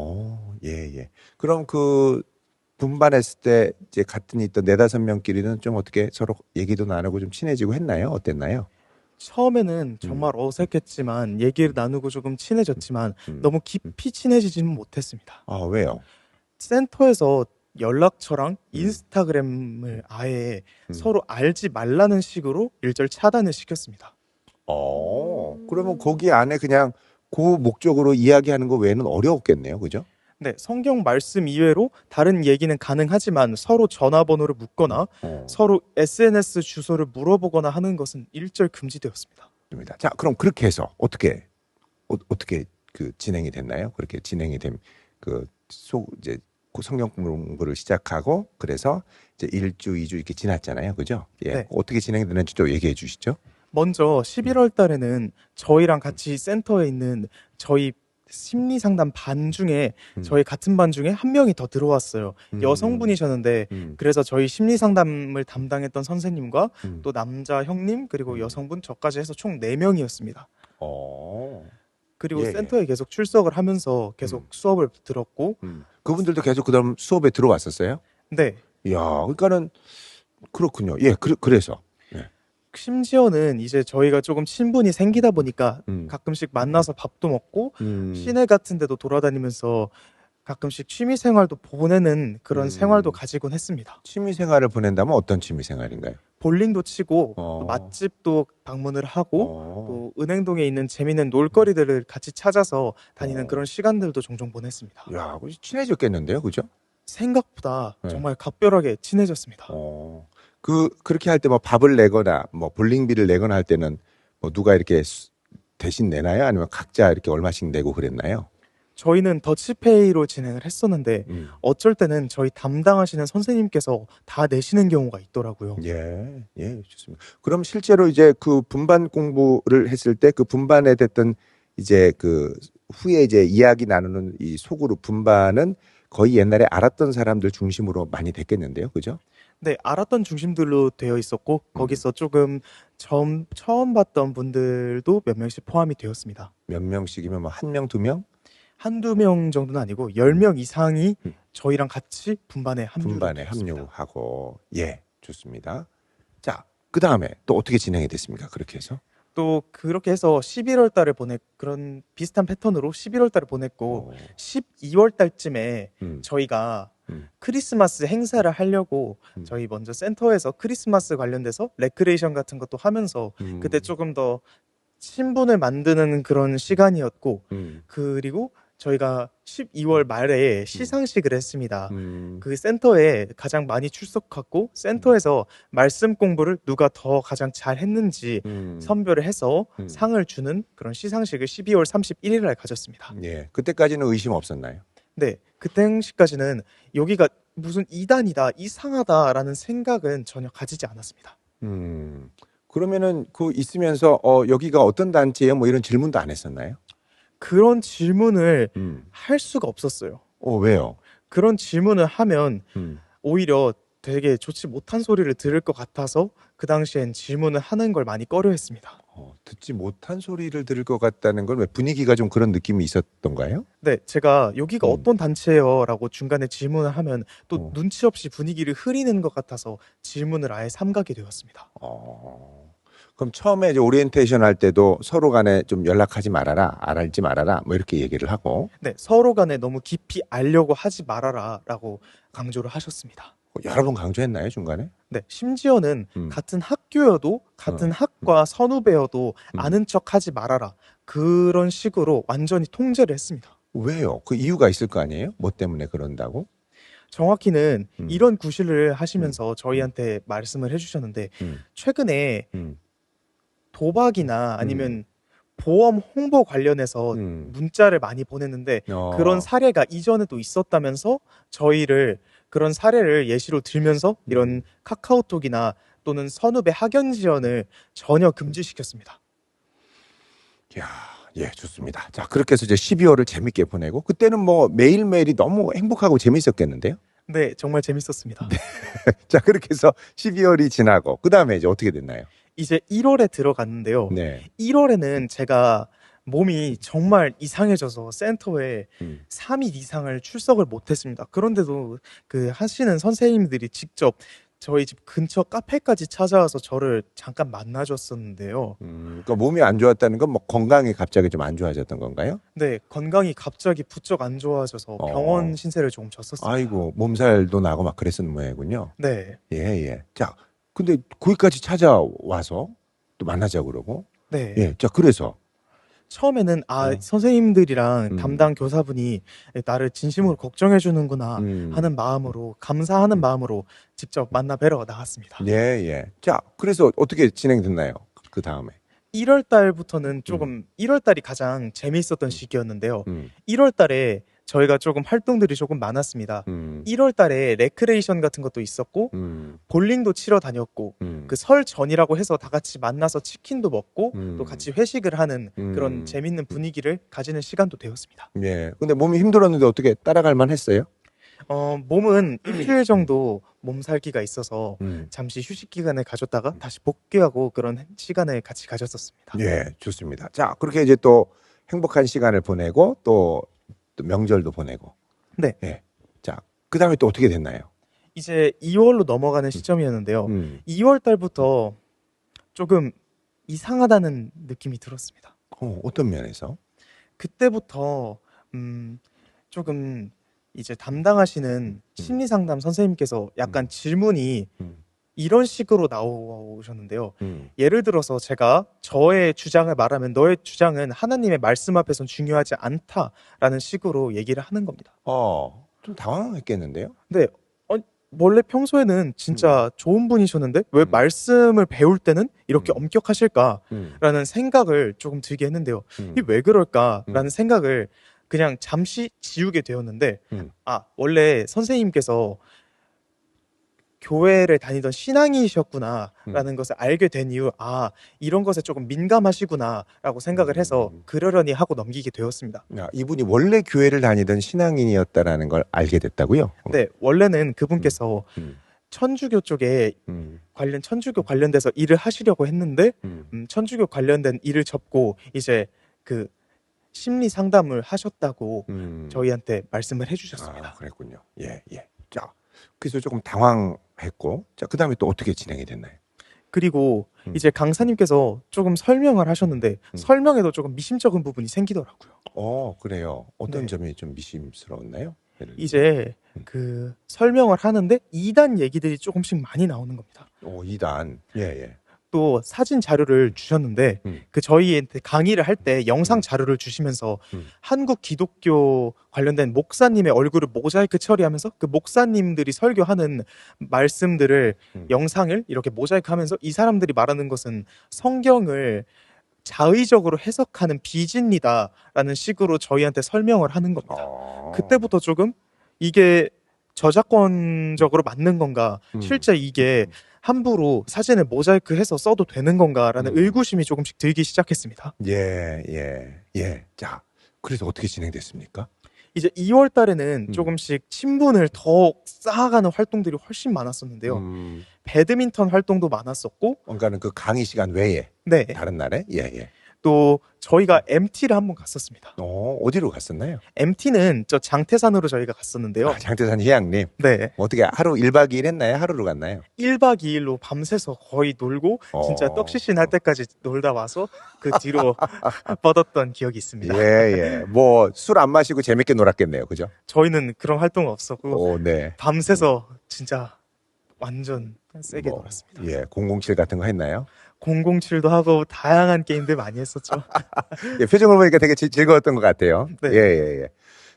예. 그럼 그 분반했을 때 이제 같은 있던 4, 5명끼리는 좀 어떻게 서로 얘기도 나누고 좀 친해지고 했나요? 어땠나요? 처음에는 정말 어색했지만 얘기를 나누고 조금 친해졌지만 너무 깊이 친해지지는 못했습니다. 왜요? 센터에서 연락처랑 인스타그램을 아예 서로 알지 말라는 식으로 일절 차단을 시켰습니다. 그러면 거기 안에 그냥 그 목적으로 이야기하는 거 외에는 어려웠겠네요. 그죠? 네, 성경 말씀 이외로 다른 얘기는 가능하지만 서로 전화번호를 묻거나 서로 SNS 주소를 물어보거나 하는 것은 일절 금지되었습니다. 자, 그럼 그렇게 해서 어떻게 그 진행이 됐나요? 그렇게 진행이 된 이제 성경 공부를 시작하고 그래서 이제 1주, 2주 이렇게 지났잖아요. 그죠? 예. 네. 어떻게 진행되는지 또 얘기해 주시죠. 먼저 11월 달에는 저희랑 같이 센터에 있는 저희 심리 상담 반 중에 저희 같은 반 중에 한 명이 더 들어왔어요. 여성분이셨는데 그래서 저희 심리 상담을 담당했던 선생님과 또 남자 형님 그리고 여성분 저까지 해서 총 4명이었습니다. 그리고 예. 센터에 계속 출석을 하면서 계속 수업을 들었고 그분들도 계속 그다음 수업에 들어왔었어요? 네. 이야, 그러니까는 그렇군요. 예, 그래서 심지어는 이제 저희가 조금 친분이 생기다 보니까 가끔씩 만나서 밥도 먹고 시내 같은 데도 돌아다니면서 가끔씩 취미 생활도 보내는 그런 생활도 가지곤 했습니다. 취미 생활을 보낸다면 어떤 취미 생활인가요? 볼링도 치고 또 맛집도 방문을 하고 또 은행동에 있는 재미있는 놀거리들을 같이 찾아서 다니는 그런 시간들도 종종 보냈습니다. 야, 친해졌겠는데요, 그죠? 생각보다 네. 정말 각별하게 친해졌습니다. 그렇게 할 때 뭐 밥을 내거나 뭐 볼링비를 내거나 할 때는 뭐 누가 이렇게 대신 내나요? 아니면 각자 이렇게 얼마씩 내고 그랬나요? 저희는 더치페이로 진행을 했었는데 어쩔 때는 저희 담당하시는 선생님께서 다 내시는 경우가 있더라고요. 예, 좋습니다. 그럼 실제로 이제 그 분반 공부를 했을 때 그 분반에 됐던 이제 그 후에 이제 이야기 나누는 이 소그룹 분반은 거의 옛날에 알았던 사람들 중심으로 많이 됐겠는데요, 그죠? 네, 알았던 중심들로 되어 있었고 거기서 조금 처음 봤던 분들도 몇 명씩 포함이 되었습니다. 몇 명씩이면 뭐 1명, 2명? 한두 명 정도는 아니고 10명 이상이 저희랑 같이 분반에 합류하고 예, 좋습니다. 자, 그다음에 또 어떻게 진행이 됐습니까? 그렇게 해서? 또 그렇게 해서 11월 달에 그런 비슷한 패턴으로 11월 달에 보냈고 12월 달쯤에 저희가 크리스마스 행사를 하려고 저희 먼저 센터에서 크리스마스 관련돼서 레크레이션 같은 것도 하면서 그때 조금 더 친분을 만드는 그런 시간이었고 그리고 저희가 12월 말에 시상식을 했습니다. 음. 그 센터에 가장 많이 출석하고 센터에서 말씀 공부를 누가 더 가장 잘 했는지 선별을 해서 상을 주는 그런 시상식을 12월 31일 날 가졌습니다. 예. 그때까지는 의심 없었나요? 네, 그 당시까지는 여기가 무슨 이단이다, 이상하다라는 생각은 전혀 가지지 않았습니다. 그러면은 그 있으면서 여기가 어떤 단체예요? 뭐 이런 질문도 안 했었나요? 그런 질문을 할 수가 없었어요. 왜요? 그런 질문을 하면 음. 오히려 되게 좋지 못한 소리를 들을 것 같아서 그 당시엔 질문을 하는 걸 많이 꺼려했습니다. 듣지 못한 소리를 들을 것 같다는 건 왜 분위기가 좀 그런 느낌이 있었던가요? 네, 제가 여기가 어떤 단체예요? 라고 중간에 질문을 하면 또 눈치 없이 분위기를 흐리는 것 같아서 질문을 아예 삼가게 되었습니다. 그럼 처음에 이제 오리엔테이션 할 때도 서로 간에 좀 연락하지 말아라, 알지 말아라, 뭐 이렇게 얘기를 하고. 네, 서로 간에 너무 깊이 알려고 하지 말아라 라고 강조를 하셨습니다. 여러 번 강조했나요, 중간에? 네, 심지어는 같은 학교여도 같은 학과 선후배여도 아는 척 하지 말아라. 그런 식으로 완전히 통제를 했습니다. 왜요? 그 이유가 있을 거 아니에요? 뭐 때문에 그런다고? 정확히는 이런 구실을 하시면서 저희한테 말씀을 해주셨는데 최근에 도박이나 아니면 보험 홍보 관련해서 문자를 많이 보냈는데 그런 사례가 이전에도 있었다면서 저희를 그런 사례를 예시로 들면서 이런 카카오톡이나 또는 선후배 학연 지원을 전혀 금지시켰습니다. 이야, 예, 좋습니다. 자, 그렇게 해서 이제 12월을 재밌게 보내고 그때는 뭐 매일매일이 너무 행복하고 재밌었겠는데요? 네, 정말 재밌었습니다. 네. 자, 그렇게 해서 12월이 지나고 그다음에 이제 어떻게 됐나요? 이제 1월에 들어갔는데요. 네. 1월에는 제가 몸이 정말 이상해져서 센터에 3일 이상을 출석을 못했습니다. 그런데도 그 하시는 선생님들이 직접 저희 집 근처 카페까지 찾아와서 저를 잠깐 만나줬었는데요. 그러니까 몸이 안 좋았다는 건 뭐 건강이 갑자기 좀 안 좋아졌던 건가요? 네, 건강이 갑자기 부쩍 안 좋아져서 병원 신세를 조금 졌었습니다. 아이고, 몸살도 나고 막 그랬었는 모양이군요. 네. 예, 예. 자, 근데 거기까지 찾아와서 또 만나자고 그러고. 네. 예, 자, 그래서. 처음에는 선생님들이랑 담당 교사분이 나를 진심으로 걱정해 주는구나 하는 마음으로 감사하는 마음으로 직접 만나 뵈러 나갔습니다. 예, 예. 자, 그래서 어떻게 진행됐나요? 그 다음에. 1월 달부터는 조금 1월 달이 가장 재미있었던 시기였는데요. 1월 달에 저희가 조금 활동들이 조금 많았습니다. 1월 달에 레크레이션 같은 것도 있었고 볼링도 치러 다녔고 그 설 전이라고 해서 다 같이 만나서 치킨도 먹고 또 같이 회식을 하는 그런 재밌는 분위기를 가지는 시간도 되었습니다. 예. 근데 몸이 힘들었는데 어떻게 따라갈 만 했어요? 몸은 일주일 정도 몸살기가 있어서 잠시 휴식 기간을 가졌다가 다시 복귀하고 그런 시간을 같이 가졌었습니다. 예, 좋습니다. 자, 그렇게 이제 또 행복한 시간을 보내고 또 명절도 보내고. 네. 예. 자, 그 다음에 또 어떻게 됐나요? 이제 2월로 넘어가는 시점이었는데요. 2월 달부터 조금 이상하다는 느낌이 들었습니다. 어떤 면에서? 그때부터 조금 이제 담당하시는 심리상담 선생님께서 약간 질문이 이런 식으로 나오셨는데요. 예를 들어서 제가 저의 주장을 말하면 너의 주장은 하나님의 말씀 앞에선 중요하지 않다라는 식으로 얘기를 하는 겁니다. 좀 당황했겠는데요? 네. 원래 평소에는 진짜 좋은 분이셨는데 왜 말씀을 배울 때는 이렇게 엄격하실까라는 생각을 조금 들게 했는데요. 이게 왜 그럴까라는 생각을 그냥 잠시 지우게 되었는데 원래 선생님께서 교회를 다니던 신앙이셨구나라는 것을 알게 된 이후 이런 것에 조금 민감하시구나라고 생각을 해서 그러려니 하고 넘기게 되었습니다. 야, 이분이 원래 교회를 다니던 신앙인이었다라는 걸 알게 됐다고요? 네, 원래는 그분께서 천주교 쪽에 천주교 관련돼서 일을 하시려고 했는데 천주교 관련된 일을 접고 이제 그 심리 상담을 하셨다고 저희한테 말씀을 해주셨습니다. 그랬군요. 예, 예. 자, 그래서 조금 당황했고, 자, 그 다음에 또 어떻게 진행이 됐나요? 그리고 이제 강사님께서 조금 설명을 하셨는데 설명에도 조금 미심쩍은 부분이 생기더라고요. 그래요. 어떤 점이 좀 미심스러웠나요? 이제 설명을 하는데 2단 얘기들이 조금씩 많이 나오는 겁니다. 2단. 예, 예. 또 사진 자료를 주셨는데 그 저희한테 강의를 할 때 영상 자료를 주시면서 한국 기독교 관련된 목사님의 얼굴을 모자이크 처리하면서 그 목사님들이 설교하는 말씀들을 영상을 이렇게 모자이크하면서 이 사람들이 말하는 것은 성경을 자의적으로 해석하는 비진리다라는 식으로 저희한테 설명을 하는 겁니다. 그때부터 조금 이게 저작권적으로 맞는 건가, 실제 이게 함부로 사진을 모자이크해서 써도 되는 건가라는 의구심이 조금씩 들기 시작했습니다. 예. 자, 그래서 어떻게 진행됐습니까? 이제 2월 달에는 조금씩 친분을 더 쌓아가는 활동들이 훨씬 많았었는데요. 배드민턴 활동도 많았었고, 그러니까는 그 강의 시간 외에 네. 다른 날에 또 저희가 MT를 한번 갔었습니다. 어디로 갔었나요? MT는 저 장태산으로 저희가 갔었는데요. 장태산 희양님. 네. 어떻게 하루 1박 2일 했나요? 하루로 갔나요? 1박 2일로 밤새서 거의 놀고 진짜 떡시신 할 때까지 놀다 와서 그 뒤로 뻗었던 기억이 있습니다. 예. 뭐 술 안 마시고 재밌게 놀았겠네요. 그죠? 저희는 그런 활동 없었고 네. 밤새서 진짜 완전 세게 놀았습니다. 예, 007 같은 거 했나요? 007도 하고 다양한 게임들 많이 했었죠. 예, 표정을 보니까 되게 즐거웠던 것 같아요. 네. 예.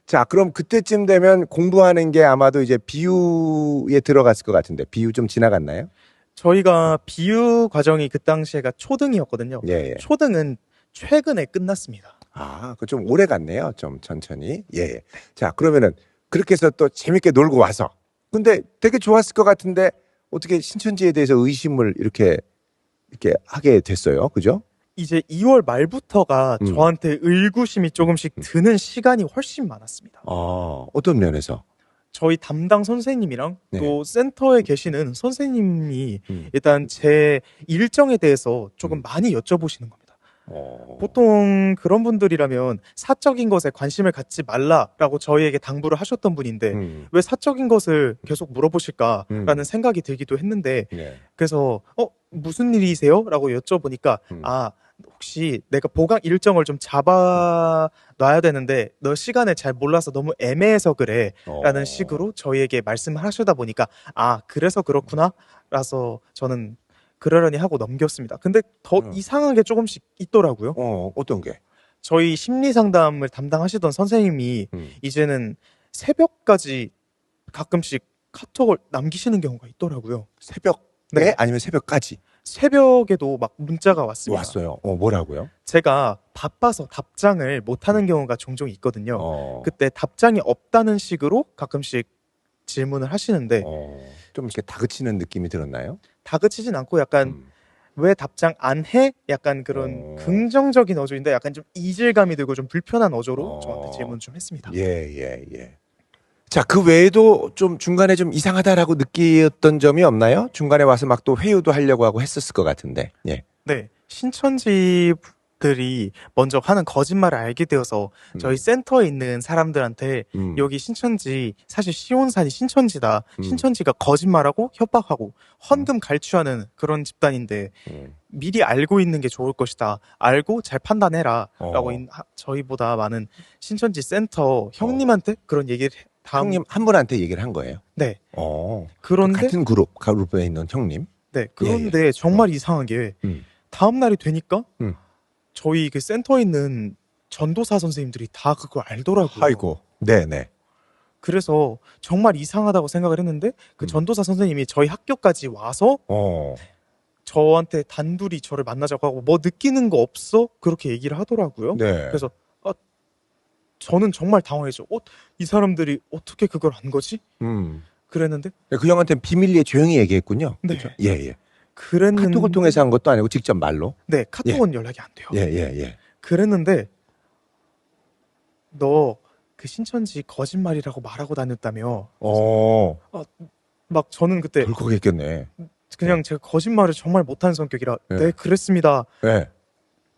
자, 그럼 그때쯤 되면 공부하는 게 아마도 이제 비유에 들어갔을 것 같은데, 비유 좀 지나갔나요? 저희가 비유 과정이 그 당시에가 초등이었거든요. 예. 초등은 최근에 끝났습니다. 그거 좀 오래 갔네요. 좀 천천히. 예. 자, 그러면은 그렇게 해서 또 재밌게 놀고 와서. 근데 되게 좋았을 것 같은데 어떻게 신천지에 대해서 의심을 이렇게 하게 됐어요. 그죠? 이제 2월 말부터가 저한테 의구심이 조금씩 드는 시간이 훨씬 많았습니다. 어떤 면에서? 저희 담당 선생님이랑 네. 또 센터에 계시는 선생님이 일단 제 일정에 대해서 조금 많이 여쭤보시는 겁니다. 보통 그런 분들이라면 사적인 것에 관심을 갖지 말라라고 저희에게 당부를 하셨던 분인데 왜 사적인 것을 계속 물어보실까라는 생각이 들기도 했는데 그래서 무슨 일이세요? 라고 여쭤보니까 혹시 내가 보강 일정을 좀 잡아놔야 되는데 너 시간을 잘 몰라서 너무 애매해서 그래 라는 식으로 저희에게 말씀을 하시다 보니까 그래서 그렇구나 라서 저는 그러려니 하고 넘겼습니다. 근데 더 이상한 게 조금씩 있더라고요. 어떤 게? 저희 심리 상담을 담당하시던 선생님이 이제는 새벽까지 가끔씩 카톡을 남기시는 경우가 있더라고요. 새벽에? 네. 아니면 새벽까지? 새벽에도 막 문자가 왔습니다. 왔어요. 뭐라고요? 제가 바빠서 답장을 못하는 경우가 종종 있거든요. 그때 답장이 없다는 식으로 가끔씩 질문을 하시는데 좀 이렇게 다그치는 느낌이 들었나요? 다그치진 않고 약간 왜 답장 안 해? 약간 그런 긍정적인 어조인데 약간 좀 이질감이 들고 좀 불편한 어조로 저한테 질문 좀 했습니다. 예. 자, 그 외에도 좀 중간에 좀 이상하다라고 느꼈던 점이 없나요? 중간에 와서 막 또 회유도 하려고 하고 했었을 것 같은데. 예. 네. 신천지들이 먼저 하는 거짓말을 알게 되어서 저희 센터에 있는 사람들한테 여기 신천지 사실 시온산이 신천지다. 신천지가 거짓말하고 협박하고 헌금 갈취하는 그런 집단인데 미리 알고 있는 게 좋을 것이다. 알고 잘 판단해라. 라고 저희보다 많은 신천지 센터 형님한테 그런 얘기를 형님 한 분한테 얘기를 한 거예요? 네. 그런데 같은 그룹에 있는 형님? 네. 그런데 정말 이상하게 다음 날이 되니까 저희 그 센터에 있는 전도사 선생님들이 다 그걸 알더라고요. 아이고. 네네. 그래서 정말 이상하다고 생각을 했는데 그 전도사 선생님이 저희 학교까지 와서 저한테 단둘이 저를 만나자고 하고 뭐 느끼는 거 없어? 그렇게 얘기를 하더라고요. 네. 그래서 저는 정말 당황했죠. 이 사람들이 어떻게 그걸 안 거지? 그랬는데 그 형한테는 비밀리에 조용히 얘기했군요. 네. 그렇죠? 예. 그랬는데 카톡을 통해서 한 것도 아니고 직접 말로? 네, 카톡은 연락이 안 돼요. 예. 그랬는데 너 그 신천지 거짓말이라고 말하고 다녔다며. 막 저는 그때 덜컥했겠네. 그냥 제가 거짓말을 정말 못하는 성격이라 네, 그랬습니다. 네.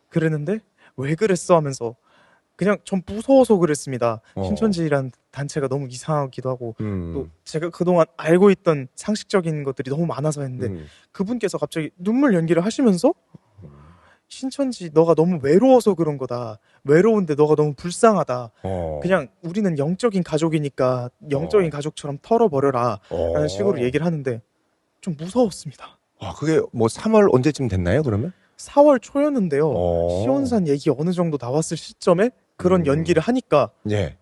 그랬는데 왜 그랬어 하면서 그냥 전 무서워서 그랬습니다. 신천지란 단체가 너무 이상하기도 하고 또 제가 그동안 알고 있던 상식적인 것들이 너무 많아서 했는데 그분께서 갑자기 눈물 연기를 하시면서 신천지 너가 너무 외로워서 그런 거다. 외로운데 너가 너무 불쌍하다. 그냥 우리는 영적인 가족이니까 영적인 가족처럼 털어버려라 라는 식으로 얘기를 하는데 좀 무서웠습니다. 그게 뭐 3월 언제쯤 됐나요, 그러면? 4월 초였는데요. 어. 시온산 얘기 어느 정도 나왔을 시점에 그런 연기를 하니까 예.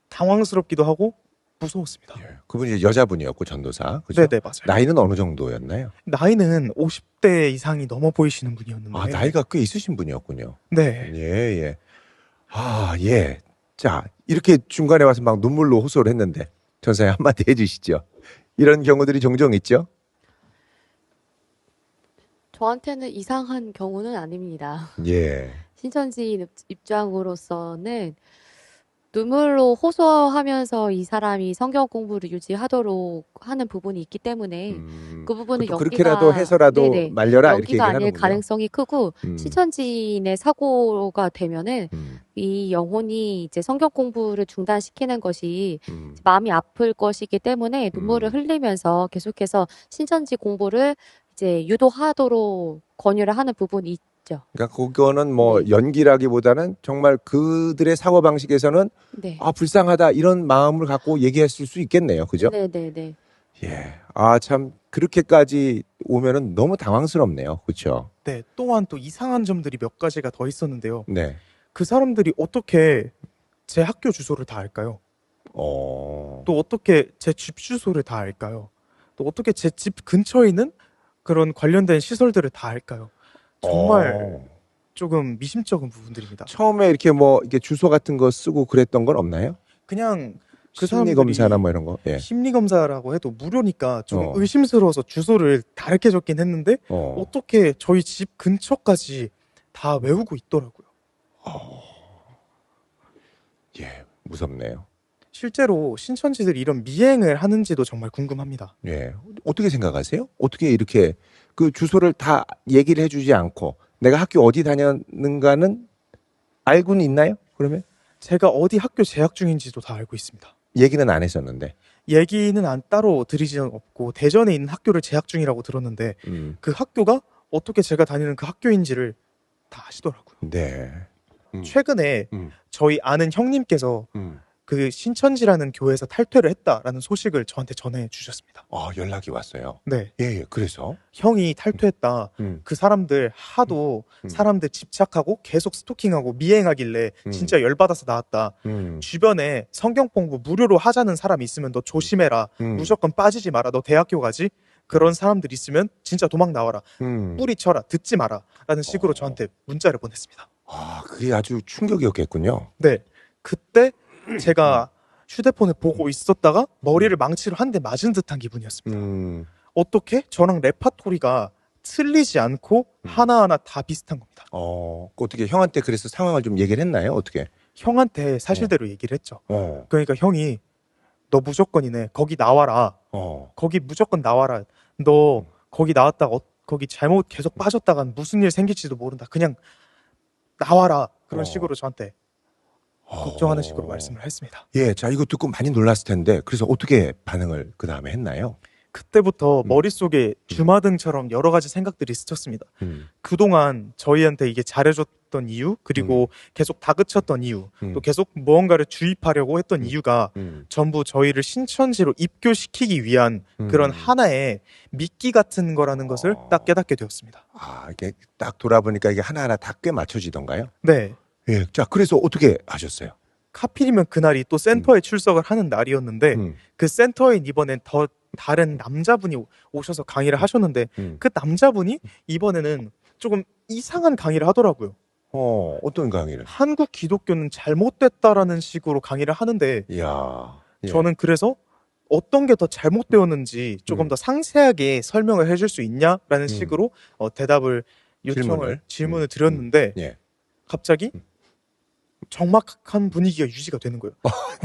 당황스럽기도 하고 무서웠습니다. 예. 그분이 여자분이었고 전도사. 그죠? 네네, 맞아요. 나이는 어느 정도였나요? 나이는 50대 이상이 넘어 보이시는 분이었는데. 나이가 꽤 있으신 분이었군요. 네. 예, 예. 예. 자, 이렇게 중간에 와서 막 눈물로 호소를 했는데 전사님 한마디 해주시죠. 이런 경우들이 종종 있죠? 저한테는 이상한 경우는 아닙니다. 예. 신천지 입장으로서는 눈물로 호소하면서 이 사람이 성경 공부를 유지하도록 하는 부분이 있기 때문에 그 부분은 그것도 그렇게라도 해서라도 네네, 말려라 이렇게 연기가 얘기를 아닐 하는군요. 가능성이 크고 신천지인의 사고가 되면은 음, 이 영혼이 이제 성경 공부를 중단시키는 것이 음. 마음이 아플 것이기 때문에 눈물을 흘리면서 계속해서 신천지 공부를 이제 유도하도록 권유를 하는 부분이 있죠. 그러니까 그거는 뭐 네. 연기라기보다는 정말 그들의 사고 방식에서는 네. 불쌍하다 이런 마음을 갖고 얘기했을 수 있겠네요. 그죠? 네네네. 예. 참 그렇게까지 오면은 너무 당황스럽네요. 그렇죠? 네. 또한 또 이상한 점들이 몇 가지가 더 있었는데요. 네. 그 사람들이 어떻게 제 학교 주소를 다 알까요? 어. 또 어떻게 제 집 주소를 다 알까요? 또 어떻게 제 집 근처에 있는 그런 관련된 시설들을 다 알까요? 정말 조금 미심쩍은 부분들입니다. 처음에 이렇게 뭐 이렇게 주소 같은 거 쓰고 그랬던 건 없나요? 그냥 그 심리 사람들이 검사나 뭐 이런 거. 예. 심리 검사라고 해도 무료니까 좀 어. 의심스러워서 주소를 다르게 적긴 했는데 어떻게 저희 집 근처까지 다 외우고 있더라고요. 예. 무섭네요. 실제로 신천지들이 이런 미행을 하는지도 정말 궁금합니다. 예. 어떻게 생각하세요? 어떻게 이렇게 그 주소를 다 얘기를 해주지 않고 내가 학교 어디 다녔는가는 알고는 있나요? 그러면 제가 어디 학교 재학 중인지도 다 알고 있습니다. 얘기는 안 했었는데. 얘기는 안 따로 드리지는 없고 대전에 있는 학교를 재학 중이라고 들었는데 그 학교가 어떻게 제가 다니는 그 학교인지를 다 아시더라고요. 네. 최근에 저희 아는 형님께서 그 신천지라는 교회에서 탈퇴를 했다라는 소식을 저한테 전해 주셨습니다. 연락이 왔어요. 네. 예. 그래서 형이 탈퇴했다. 그 사람들 하도 사람들 집착하고 계속 스토킹하고 미행하길래 진짜 열받아서 나왔다. 주변에 성경 공부 무료로 하자는 사람이 있으면 너 조심해라. 무조건 빠지지 마라. 너 대학교 가지? 그런 사람들 있으면 진짜 도망 나와라. 뿌리 쳐라. 듣지 마라. 라는 식으로 저한테 문자를 보냈습니다. 그게 아주 충격이었겠군요. 네. 그때 제가 휴대폰을 보고 있었다가 머리를 망치로 한 대 맞은 듯한 기분이었습니다. 어떻게 저랑 레파토리가 틀리지 않고 하나하나 다 비슷한 겁니다. 어떻게 형한테 그래서 상황을 좀 얘기를 했나요? 어떻게? 형한테 사실대로 얘기를 했죠. 그러니까 형이 너 무조건이네. 거기 나와라. 거기 무조건 나와라. 너 거기 나왔다가 거기 잘못 계속 빠졌다가 무슨 일 생길지도 모른다. 그냥 나와라. 그런 식으로 저한테 걱정하는 식으로 말씀을 했습니다. 예, 자 이거 듣고 많이 놀랐을 텐데 그래서 어떻게 반응을 그 다음에 했나요? 그때부터 머릿속에 주마등처럼 여러 가지 생각들이 스쳤습니다. 그동안 저희한테 이게 잘해줬던 이유, 그리고 계속 다그쳤던 이유, 또 계속 무언가를 주입하려고 했던 이유가 전부 저희를 신천지로 입교시키기 위한 그런 하나의 미끼 같은 거라는 것을 딱 깨닫게 되었습니다. 이게 딱 돌아보니까 이게 하나하나 다 꽤 맞춰지던가요? 네. 예, 자 그래서 어떻게 하셨어요? 하필이면 그날이 또 센터에 출석을 하는 날이었는데 그 센터에 이번엔 더 다른 남자분이 오셔서 강의를 하셨는데 그 남자분이 이번에는 조금 이상한 강의를 하더라고요. 어떤 강의를? 한국 기독교는 잘못됐다라는 식으로 강의를 하는데 이야, 예. 저는 그래서 어떤 게 더 잘못되었는지 조금 더 상세하게 설명을 해줄 수 있냐라는 식으로 대답을 질문을 드렸는데 예. 갑자기 정막한 분위기가 유지가 되는 거예요.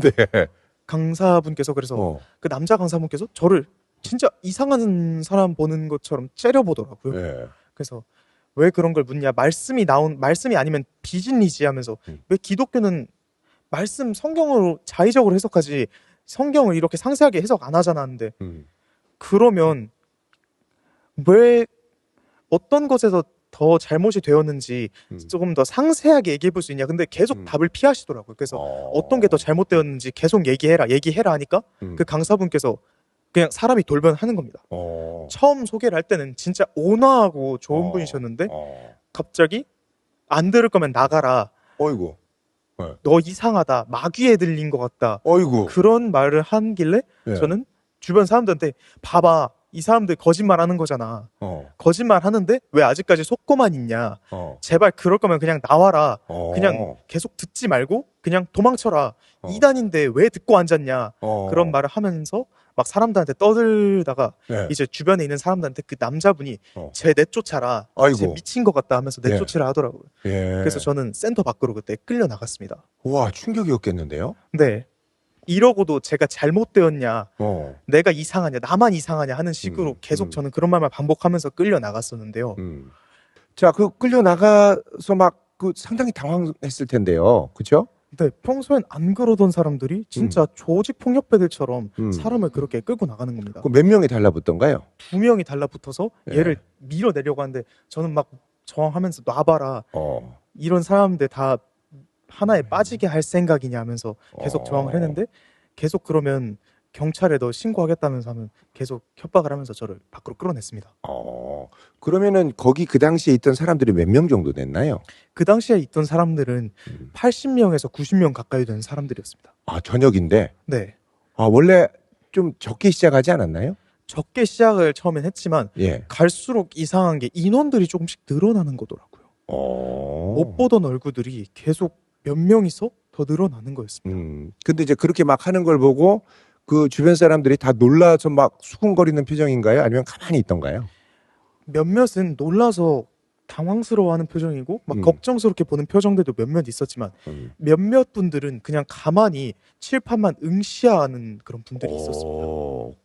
네. 강사분께서 그래서 그 남자 강사분께서 저를 진짜 이상한 사람 보는 것처럼 째려보더라고요. 예. 그래서 왜 그런 걸 묻냐? 말씀이 아니면 비진리지 하면서 왜 기독교는 말씀 성경으로 자의적으로 해석하지 성경을 이렇게 상세하게 해석 안 하잖아 하는데 그러면 왜 어떤 것에서 더 잘못이 되었는지 조금 더 상세하게 얘기해 볼 수 있냐. 근데 계속 답을 피하시더라고요. 그래서 어떤 게 더 잘못되었는지 계속 얘기해라 하니까 그 강사분께서 그냥 사람이 돌변하는 겁니다. 처음 소개를 할 때는 진짜 온화하고 좋은 분이셨는데 갑자기 안 들을 거면 나가라. 어이구. 너 이상하다. 마귀에 들린 것 같다. 어이구. 그런 말을 하길래 예. 저는 주변 사람들한테 봐봐. 이 사람들 거짓말 하는 거잖아. 거짓말 하는데 왜 아직까지 속고만 있냐. 제발 그럴 거면 그냥 나와라. 그냥 계속 듣지 말고 그냥 도망쳐라. 이단인데 왜 듣고 앉았냐. 그런 말을 하면서 막 사람들한테 떠들다가 네. 이제 주변에 있는 사람들한테 그 남자분이 쟤 내쫓아라. 아이고. 쟤 미친 것 같다 하면서 내쫓으라 하더라고요. 예. 그래서 저는 센터 밖으로 그때 끌려 나갔습니다. 와, 충격이었겠는데요? 네. 이러고도 제가 잘못되었냐, 내가 이상하냐, 나만 이상하냐 하는 식으로 계속 저는 그런 말만 반복하면서 끌려 나갔었는데요. 자, 그 끌려 나가서 막 그 상당히 당황했을 텐데요. 그렇죠? 네, 평소엔 안 그러던 사람들이 진짜 조직 폭력배들처럼 사람을 그렇게 끌고 나가는 겁니다. 그 몇 명이 달라붙던가요? 2명이 달라붙어서 예. 얘를 밀어내려고 하는데 저는 막 저항하면서 놔봐라. 어. 이런 사람들 다 하나에 빠지게 할 생각이냐 하면서 계속 저항을 했는데 계속 그러면 경찰에 너 신고하겠다면서 하면 계속 협박을 하면서 저를 밖으로 끌어냈습니다. 그러면은 거기 그 당시에 있던 사람들이 몇 명 정도 됐나요? 그 당시에 있던 사람들은 80명에서 90명 가까이 되는 사람들이었습니다. 아, 저녁인데? 네. 아, 원래 좀 적게 시작하지 않았나요? 적게 시작을 처음엔 했지만 예. 갈수록 이상한 게 인원들이 조금씩 늘어나는 거더라고요. 못 보던 얼굴들이 계속 몇 명이서 더 늘어나는 거였습니다. 근데 이제 그렇게 막 하는 걸 보고 그 주변 사람들이 다 놀라서 막 수군거리는 표정인가요? 아니면 가만히 있던가요? 몇몇은 놀라서 당황스러워하는 표정이고 막 걱정스럽게 보는 표정들도 몇몇 있었지만 몇몇 분들은 그냥 가만히 칠판만 응시하는 그런 분들이 있었습니다.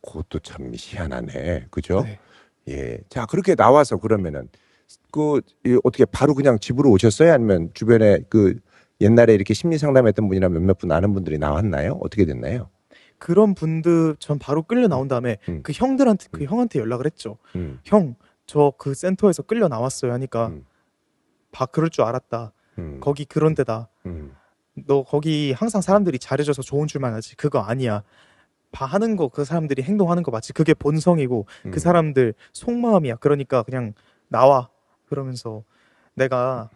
그것도 참 희한하네. 그죠? 네. 예. 자, 그렇게 나와서 그러면은 어떻게 바로 그냥 집으로 오셨어요? 아니면 주변에 그 옛날에 이렇게 심리 상담했던 분이나 몇몇 분 아는 분들이 나왔나요? 어떻게 됐나요? 그런 분들 전 바로 끌려 나온 다음에 그 형한테 연락을 했죠. 형, 저 그 센터에서 끌려 나왔어요 하니까 그럴 줄 알았다. 거기 그런 데다. 너 거기 항상 사람들이 잘해줘서 좋은 줄만 알지. 그거 아니야. 하는 거 그 사람들이 행동하는 거 맞지. 그게 본성이고 그 사람들 속마음이야. 그러니까 그냥 나와. 그러면서 내가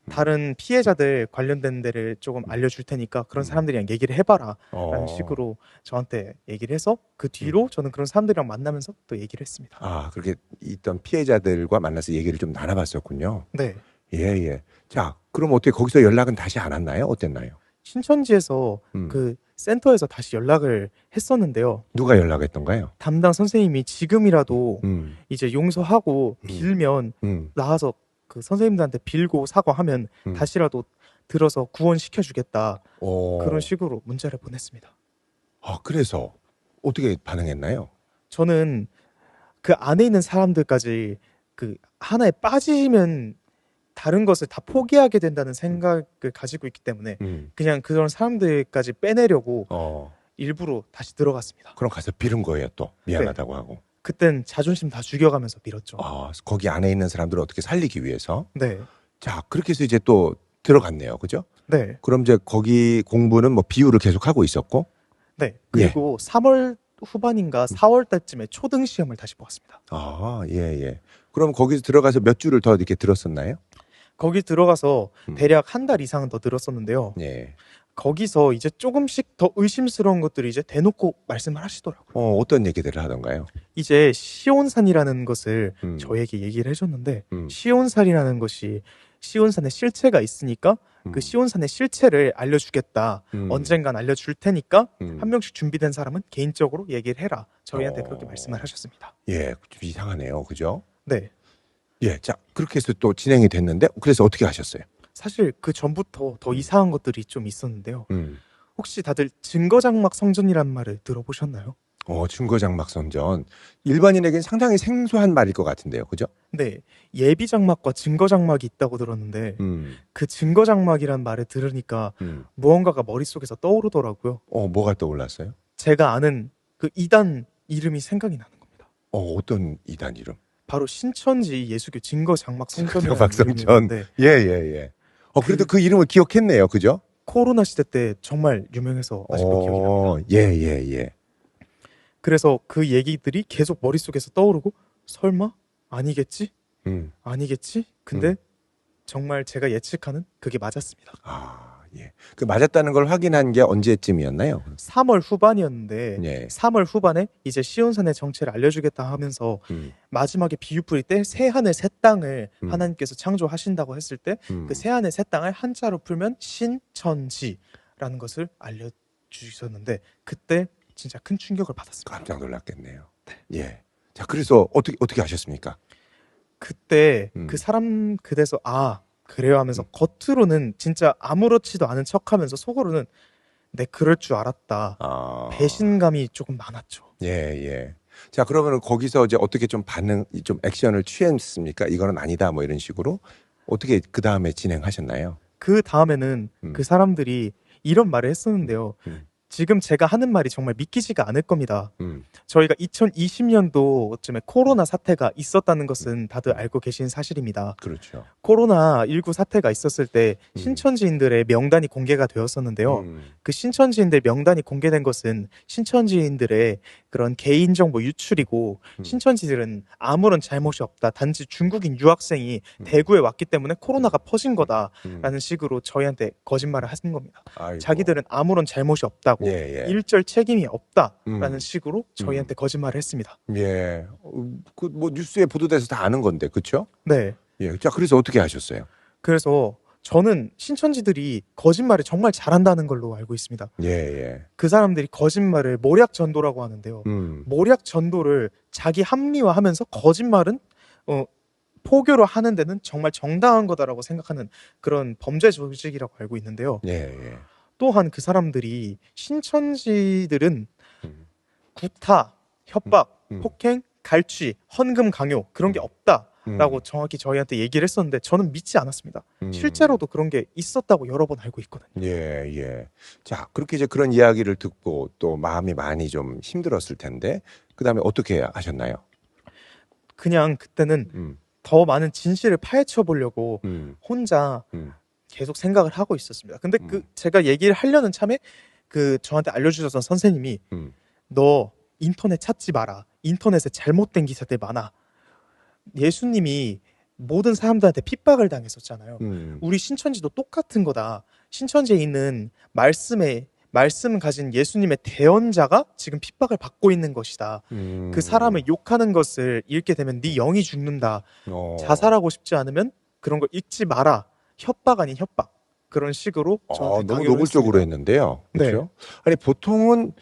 다른 피해자들 관련된 데를 조금 알려줄 테니까 그런 사람들이랑 얘기를 해봐라 라는 식으로 저한테 얘기를 해서 그 뒤로 저는 그런 사람들이랑 만나면서 또 얘기를 했습니다. 아, 그렇게 있던 피해자들과 만나서 얘기를 좀 나눠봤었군요. 네. 예. 자, 그럼 어떻게 거기서 연락은 다시 안 왔나요? 어땠나요? 신천지에서 그 센터에서 다시 연락을 했었는데요. 누가 연락했던가요? 담당 선생님이 지금이라도 이제 용서하고 음. 빌면 나와서 그 선생님들한테 빌고 사과하면 다시라도 들어서 구원시켜주겠다. 그런 식으로 문자를 보냈습니다. 아, 그래서 어떻게 반응했나요? 저는 그 안에 있는 사람들까지 그 하나에 빠지면 다른 것을 다 포기하게 된다는 생각을 가지고 있기 때문에 그냥 그런 사람들까지 빼내려고 일부러 다시 들어갔습니다. 그럼 가서 빌은 거예요, 또. 미안하다고 하고. 그땐 자존심 다 죽여가면서 밀었죠. 아, 거기 안에 있는 사람들을 어떻게 살리기 위해서. 네. 자, 그렇게 해서 이제 또 들어갔네요. 그죠? 네. 그럼 이제 거기 공부는 뭐 비유를 계속 하고 있었고. 네. 그리고 3월 후반인가 4월 달쯤에 초등 시험을 다시 보았습니다. 아, 예. 그럼 거기서 들어가서 몇 주를 더 이렇게 들었었나요? 거기 들어가서 대략 한 달 이상은 더 들었었는데요. 예. 거기서 이제 조금씩 더 의심스러운 것들을 이제 대놓고 말씀을 하시더라고요. 어떤 얘기들을 하던가요? 이제 시온산이라는 것을 음. 저에게 얘기를 해줬는데 음. 시온산이라는 것이 시온산의 실체가 있으니까 그 시온산의 실체를 알려주겠다. 언젠간 알려줄 테니까 한 명씩 준비된 사람은 개인적으로 얘기를 해라. 저희한테 그렇게 말씀을 하셨습니다. 예, 좀 이상하네요. 그죠? 네. 예, 자, 그렇게 해서 또 진행이 됐는데, 그래서 어떻게 하셨어요? 사실 그 전부터 더 이상한 것들이 좀 있었는데요. 혹시 다들 증거장막 성전이란 말을 들어보셨나요? 증거장막 선전. 일반인에겐 상당히 생소한 말일 것 같은데요. 그죠? 네. 예비장막과 증거장막이 있다고 들었는데 그 증거장막이란 말을 들으니까 무언가가 머릿속에서 떠오르더라고요. 뭐가 떠올랐어요? 제가 아는 그 이단 이름이 생각이 나는 겁니다. 어떤 이단 이름? 바로 신천지 예수교 증거장막 성전이라는 증거장막 성전. 이름이었는데 예. 그래도 그 이름을 기억했네요. 그죠? 코로나 시대 때 정말 유명해서 아직도 기억이 납니다. 예. 그래서 그 얘기들이 계속 머릿속에서 떠오르고 설마 아니겠지? 음. 아니겠지? 근데 정말 제가 예측하는 그게 맞았습니다. 아, 예. 그 맞았다는 걸 확인한 게 언제쯤이었나요? 3월 후반이었는데 예. 3월 후반에 이제 시온산의 정체를 알려주겠다 하면서 마지막에 비유풀이 때 새하늘 새 땅을 하나님께서 창조하신다고 했을 때 그 새하늘 새 땅을 한자로 풀면 신천지라는 것을 알려주셨는데 그때 진짜 큰 충격을 받았습니다. 깜짝 놀랐겠네요. 예. 자, 그래서 어떻게 하셨습니까? 그때 그 사람 그래서 그래요 하면서 겉으로는 진짜 아무렇지도 않은 척하면서 속으로는 내 그럴 줄 알았다. 배신감이 조금 많았죠. 예, 예. 자, 그러면 거기서 이제 어떻게 좀 좀 액션을 취했습니까? 이거는 아니다, 뭐 이런 식으로. 어떻게 그 다음에 진행하셨나요? 그 다음에는 그 사람들이 이런 말을 했었는데요. 지금 제가 하는 말이 정말 믿기지가 않을 겁니다. 저희가 2020년도쯤에 코로나 사태가 있었다는 것은 다들 알고 계신 사실입니다. 그렇죠. 코로나19 사태가 있었을 때 신천지인들의 명단이 공개가 되었었는데요. 그 신천지인들 명단이 공개된 것은 신천지인들의 그런 개인정보 유출이고 신천지들은 아무런 잘못이 없다. 단지 중국인 유학생이 대구에 왔기 때문에 코로나가 퍼진 거다라는 식으로 저희한테 거짓말을 하신 겁니다. 아이고. 자기들은 아무런 잘못이 없다고 예, 예. 일절 책임이 없다라는 식으로 저희한테 거짓말을 했습니다. 예. 그 뭐 뉴스에 보도돼서 다 아는 건데, 그렇죠? 네. 예. 자, 그래서 어떻게 하셨어요? 그래서 저는 신천지들이 거짓말을 정말 잘한다는 걸로 알고 있습니다. 예, 예. 그 사람들이 거짓말을 모략 전도라고 하는데요. 모략 전도를 자기 합리화하면서 거짓말은 포교로 하는 데는 정말 정당한 거다라고 생각하는 그런 범죄 조직이라고 알고 있는데요. 예, 예. 또한 그 사람들이 신천지들은 구타, 협박, 폭행, 갈취, 헌금 강요 그런 게 없다라고 정확히 저희한테 얘기를 했었는데 저는 믿지 않았습니다. 실제로도 그런 게 있었다고 여러 번 알고 있거든요. 예, 예. 자, 그렇게 이제 그런 이야기를 듣고 또 마음이 많이 좀 힘들었을 텐데 그다음에 어떻게 하셨나요? 그냥 그때는 더 많은 진실을 파헤쳐 보려고 혼자 계속 생각을 하고 있었습니다. 근데 제가 얘기를 하려는 참에 그 저한테 알려주셨던 선생님이 너 인터넷 찾지 마라. 인터넷에 잘못된 기사들 많아. 예수님이 모든 사람들한테 핍박을 당했었잖아요. 우리 신천지도 똑같은 거다. 신천지에 있는 말씀 가진 예수님의 대언자가 지금 핍박을 받고 있는 것이다. 그 사람을 욕하는 것을 읽게 되면 네 영이 죽는다. 자살하고 싶지 않으면 그런 걸 읽지 마라. 협박 아닌 협박. 그런 식으로 저한테 너무 강요를 노골적으로 했습니다. 했는데요. 네. 그렇죠? 아니 보통은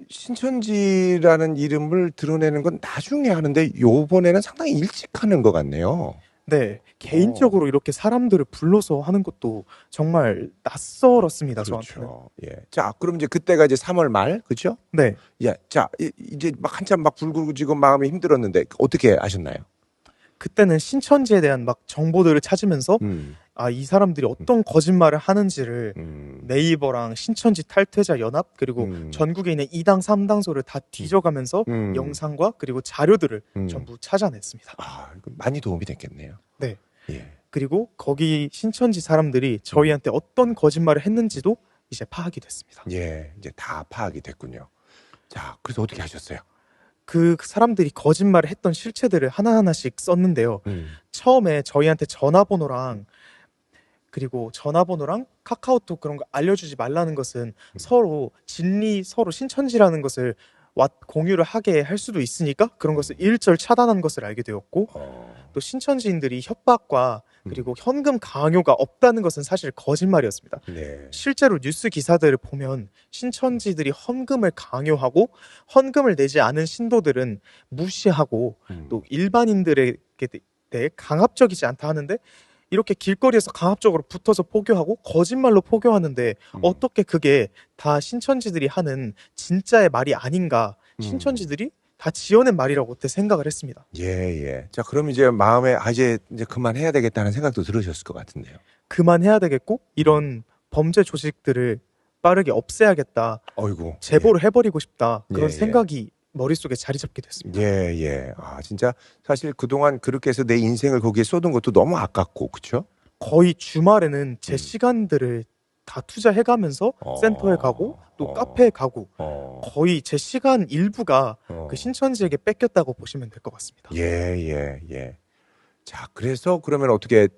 신천지라는 이름을 드러내는 건 나중에 하는데 요번에는 상당히 일찍 하는 것 같네요. 네, 개인적으로 이렇게 사람들을 불러서 하는 것도 정말 낯설었습니다. 저한테는. 그렇죠. 예. 자, 그럼 이제 그때가 이제 3월 말, 그렇죠? 네, 예. 자, 이제 막 한참 막 불구지고 마음이 힘들었는데 어떻게 하셨나요? 그때는 신천지에 대한 막 정보들을 찾으면서 이 사람들이 어떤 거짓말을 하는지를 네이버랑 신천지 탈퇴자 연합 그리고 전국에 있는 2당 3당소를 다 뒤져가면서 영상과 그리고 자료들을 전부 찾아냈습니다. 많이 도움이 됐겠네요. 네. 예. 그리고 거기 신천지 사람들이 저희한테 어떤 거짓말을 했는지도 이제 파악이 됐습니다. 예. 이제 다 파악이 됐군요. 자, 그래서 어떻게 하셨어요? 그 사람들이 거짓말을 했던 실체들을 하나하나씩 썼는데요. 처음에 저희한테 전화번호랑 카카오톡 그런 거 알려주지 말라는 것은 서로 서로 신천지라는 것을 공유를 하게 할 수도 있으니까 그런 것을 일절 차단한 것을 알게 되었고 또 신천지인들이 협박과 그리고 현금 강요가 없다는 것은 사실 거짓말이었습니다. 네. 실제로 뉴스 기사들을 보면 신천지들이 헌금을 강요하고 헌금을 내지 않은 신도들은 무시하고 또 일반인들에게 대해 강압적이지 않다 하는데 이렇게 길거리에서 강압적으로 붙어서 포교하고 거짓말로 포교하는데 어떻게 그게 다 신천지들이 하는 진짜의 말이 아닌가. 신천지들이 다 지어낸 말이라고 그때 생각을 했습니다. 예, 예. 자, 그럼 이제 마음에 이제 그만해야 되겠다는 생각도 들으셨을 것 같은데요. 그만해야 되겠고 이런 범죄 조직들을 빠르게 없애야겠다. 어이구. 제보를 해버리고 싶다. 그런 예, 예. 생각이 머릿속에 자리 잡게 됐습니다. 예, 예. 진짜 사실 그동안 그렇게 해서 내 인생을 거기에 쏟은 것도 너무 아깝고, 그렇죠? 거의 주말에는 제 시간들을 다 투자해가면서 센터에 가고 또 카페에 가고 거의 제 시간 일부가 그 신천지에게 뺏겼다고 보시면 될 것 같습니다. 예. 자, 그래서 그러면 어떻게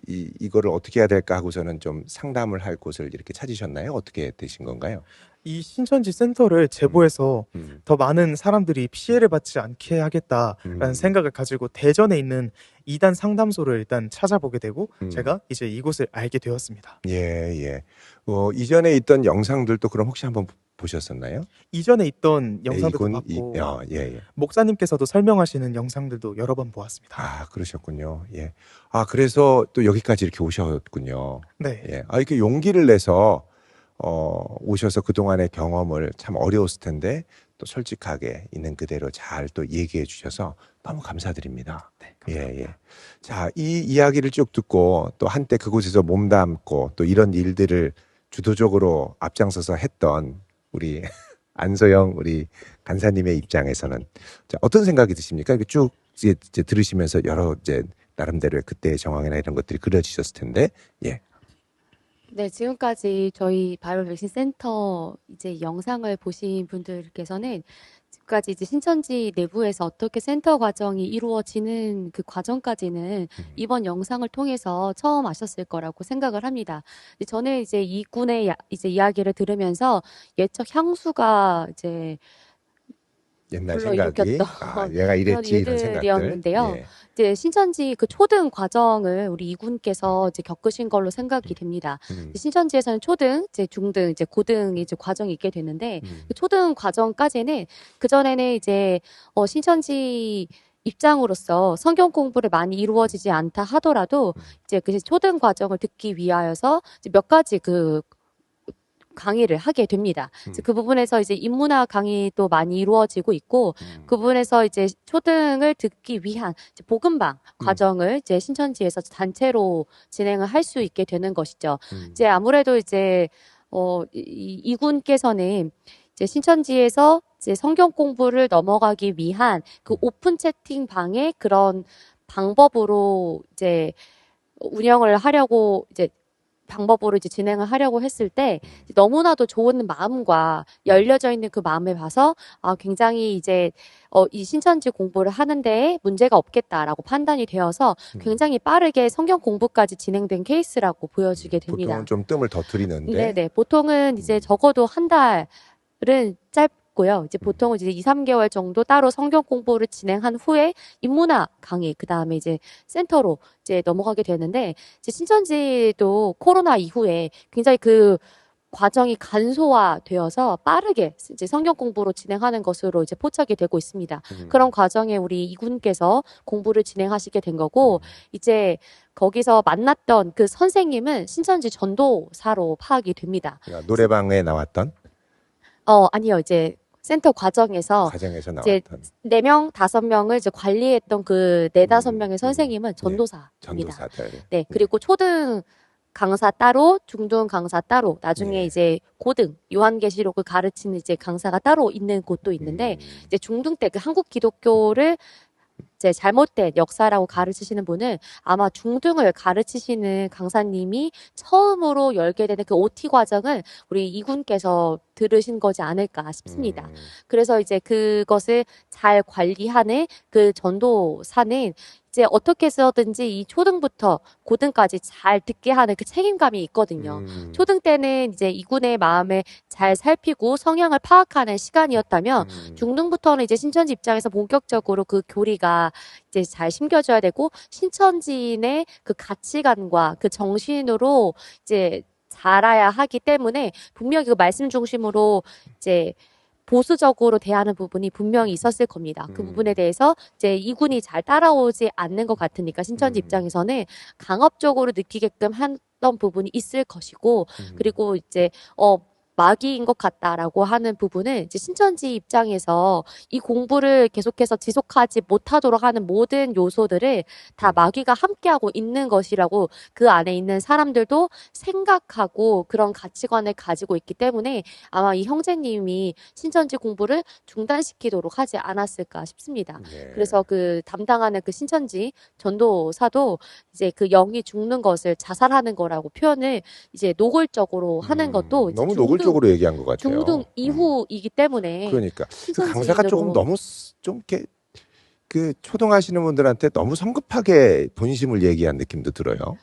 이거를 어떻게 해야 될까 하고서는 좀 상담을 할 곳을 이렇게 찾으셨나요? 어떻게 되신 건가요? 이 신천지 센터를 제보해서 더 많은 사람들이 피해를 받지 않게 하겠다라는 생각을 가지고 대전에 있는 이단 상담소를 일단 찾아보게 되고 제가 이제 이곳을 알게 되었습니다. 예. 이전에 있던 영상들도 그럼 혹시 한번 보셨었나요? 이전에 있던 영상들도 이군, 봤고 예. 목사님께서도 설명하시는 영상들도 여러 번 보았습니다. 아, 그러셨군요. 예. 아, 그래서 또 여기까지 이렇게 오셨군요. 네. 예. 아, 이렇게 용기를 내서 오셔서 그동안의 경험을 참 어려웠을 텐데 또 솔직하게 있는 그대로 잘 또 얘기해 주셔서 너무 감사드립니다. 네, 감사합니다. 예. 자, 이 이야기를 쭉 듣고 또 한때 그곳에서 몸담고 또 이런 일들을 주도적으로 앞장서서 했던 우리 안소영 우리 간사님의 입장에서는 자, 어떤 생각이 드십니까? 이렇게 쭉 이제 들으시면서 여러 이제 나름대로의 그때의 정황이나 이런 것들이 그려지셨을 텐데, 예. 네, 지금까지 저희 바이블 백신 센터 이제 영상을 보신 분들께서는 지금까지 이제 신천지 내부에서 어떻게 센터 과정이 이루어지는 그 과정까지는 이번 영상을 통해서 처음 아셨을 거라고 생각을 합니다. 저는 이제 이 군의 이제 이야기를 들으면서 옛적 향수가 이제 옛날 생각이 불러일으켰던 얘가 그런 이랬지 이런 생각들. 일들이었는데요. 예. 이제 신천지 그 초등 과정을 우리 이군께서 이제 겪으신 걸로 생각이 됩니다. 신천지에서는 초등, 이제 중등, 이제 고등 이제 과정이 있게 되는데 그 초등 과정까지는 그 전에는 이제 신천지 입장으로서 성경 공부를 많이 이루어지지 않다 하더라도 이제 그 초등 과정을 듣기 위하여서 이제 몇 가지 그 강의를 하게 됩니다. 그 부분에서 이제 인문학 강의도 많이 이루어지고 있고, 그 부분에서 이제 초등을 듣기 위한 이제 복음방 과정을 이제 신천지에서 단체로 진행을 할 수 있게 되는 것이죠. 이제 아무래도 이제 이군께서는 이제 신천지에서 이제 성경 공부를 넘어가기 위한 그 오픈 채팅 방의 그런 방법으로 이제 운영을 하려고 이제 방법으로 이제 진행을 하려고 했을 때 너무나도 좋은 마음과 열려져 있는 그 마음을 봐서 굉장히 이제 이 신천지 공부를 하는데 문제가 없겠다라고 판단이 되어서 굉장히 빠르게 성경 공부까지 진행된 케이스라고 보여지게 됩니다. 보통은 좀 뜸을 더 들이는데. 네네. 보통은 이제 적어도 한 달은 짧고요. 이제 보통은 이제 2, 3개월 정도 따로 성경 공부를 진행한 후에 인문학 강의, 그 다음에 이제 센터로 이제 넘어가게 되는데, 이제 신천지도 코로나 이후에 굉장히 그 과정이 간소화되어서 빠르게 이제 성경 공부로 진행하는 것으로 이제 포착이 되고 있습니다. 그런 과정에 우리 이군께서 공부를 진행하시게 된 거고, 이제 거기서 만났던 그 선생님은 신천지 전도사로 파악이 됩니다. 그러니까 노래방에 나왔던? 아니요. 이제 센터 과정에서 나왔던. 이제 4명, 5명을 이제 관리했던 그 4, 5명의 선생님은 전도사입니다. 전도사들. 네. 그리고 초등 강사 따로, 중등 강사 따로, 나중에 이제 고등, 요한계시록을 가르치는 이제 강사가 따로 있는 곳도 있는데, 이제 중등 때 그 한국 기독교를 이제 잘못된 역사라고 가르치시는 분은 아마 중등을 가르치시는 강사님이 처음으로 열게 되는 그 OT 과정을 우리 이군께서 들으신 거지 않을까 싶습니다. 그래서 이제 그것을 잘 관리하는 그 전도사는 이제 어떻게 해서든지 이 초등부터 고등까지 잘 듣게 하는 그 책임감이 있거든요. 초등 때는 이제 이군의 마음을 잘 살피고 성향을 파악하는 시간이었다면 중등부터는 이제 신천지 입장에서 본격적으로 그 교리가 이제 잘 심겨져야 되고 신천지인의 그 가치관과 그 정신으로 이제 자라야 하기 때문에 분명히 그 말씀 중심으로 이제 보수적으로 대하는 부분이 분명히 있었을 겁니다. 그 부분에 대해서 이제 이군이 잘 따라오지 않는 것 같으니까 신천지 입장에서는 강압적으로 느끼게끔 했던 부분이 있을 것이고, 그리고 이제 마귀인 것 같다라고 하는 부분은 이제 신천지 입장에서 이 공부를 계속해서 지속하지 못하도록 하는 모든 요소들을 다 마귀가 함께하고 있는 것이라고 그 안에 있는 사람들도 생각하고 그런 가치관을 가지고 있기 때문에 아마 이 형제님이 신천지 공부를 중단시키도록 하지 않았을까 싶습니다. 예. 그래서 그 담당하는 그 신천지 전도사도 이제 그 영이 죽는 것을 자살하는 거라고 표현을 이제 노골적으로 하는 것도 이제 너무 노골적으로 얘기한 것 같아요. 중등 이후이기 때문에 그러니까 그 신천지인으로 강사가 조금 너무 좀 이렇게 그 초동하시는 분들한테 너무 성급하게 본심을 얘기한 느낌도 들어요.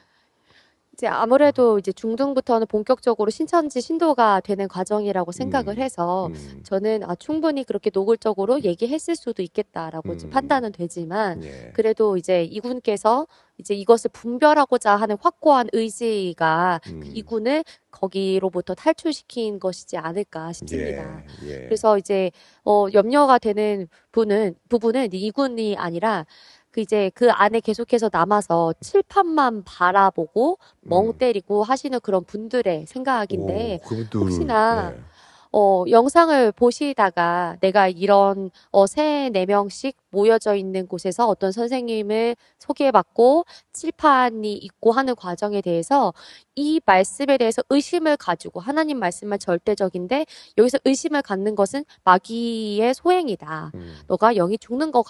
이제 아무래도 이제 중등부터는 본격적으로 신천지 신도가 되는 과정이라고 생각을 해서 저는 충분히 그렇게 노골적으로 얘기했을 수도 있겠다라고 이제 판단은 되지만 예. 그래도 이제 이군께서 이제 이것을 분별하고자 하는 확고한 의지가 그 이군을 거기로부터 탈출시킨 것이지 않을까 싶습니다. 예. 예. 그래서 이제 염려가 되는 부분은 이군이 아니라 그 이제 그 안에 계속해서 남아서 칠판만 바라보고 멍 때리고 하시는 그런 분들의 생각인데 오, 그분들, 혹시나 예. 영상을 보시다가 내가 이런 3, 4명씩 모여져 있는 곳에서 어떤 선생님을 소개받고 칠판이 있고 하는 과정에 대해서 이 말씀에 대해서 의심을 가지고 하나님 말씀은 절대적인데 여기서 의심을 갖는 것은 마귀의 소행이다. 너가 영이 죽는 것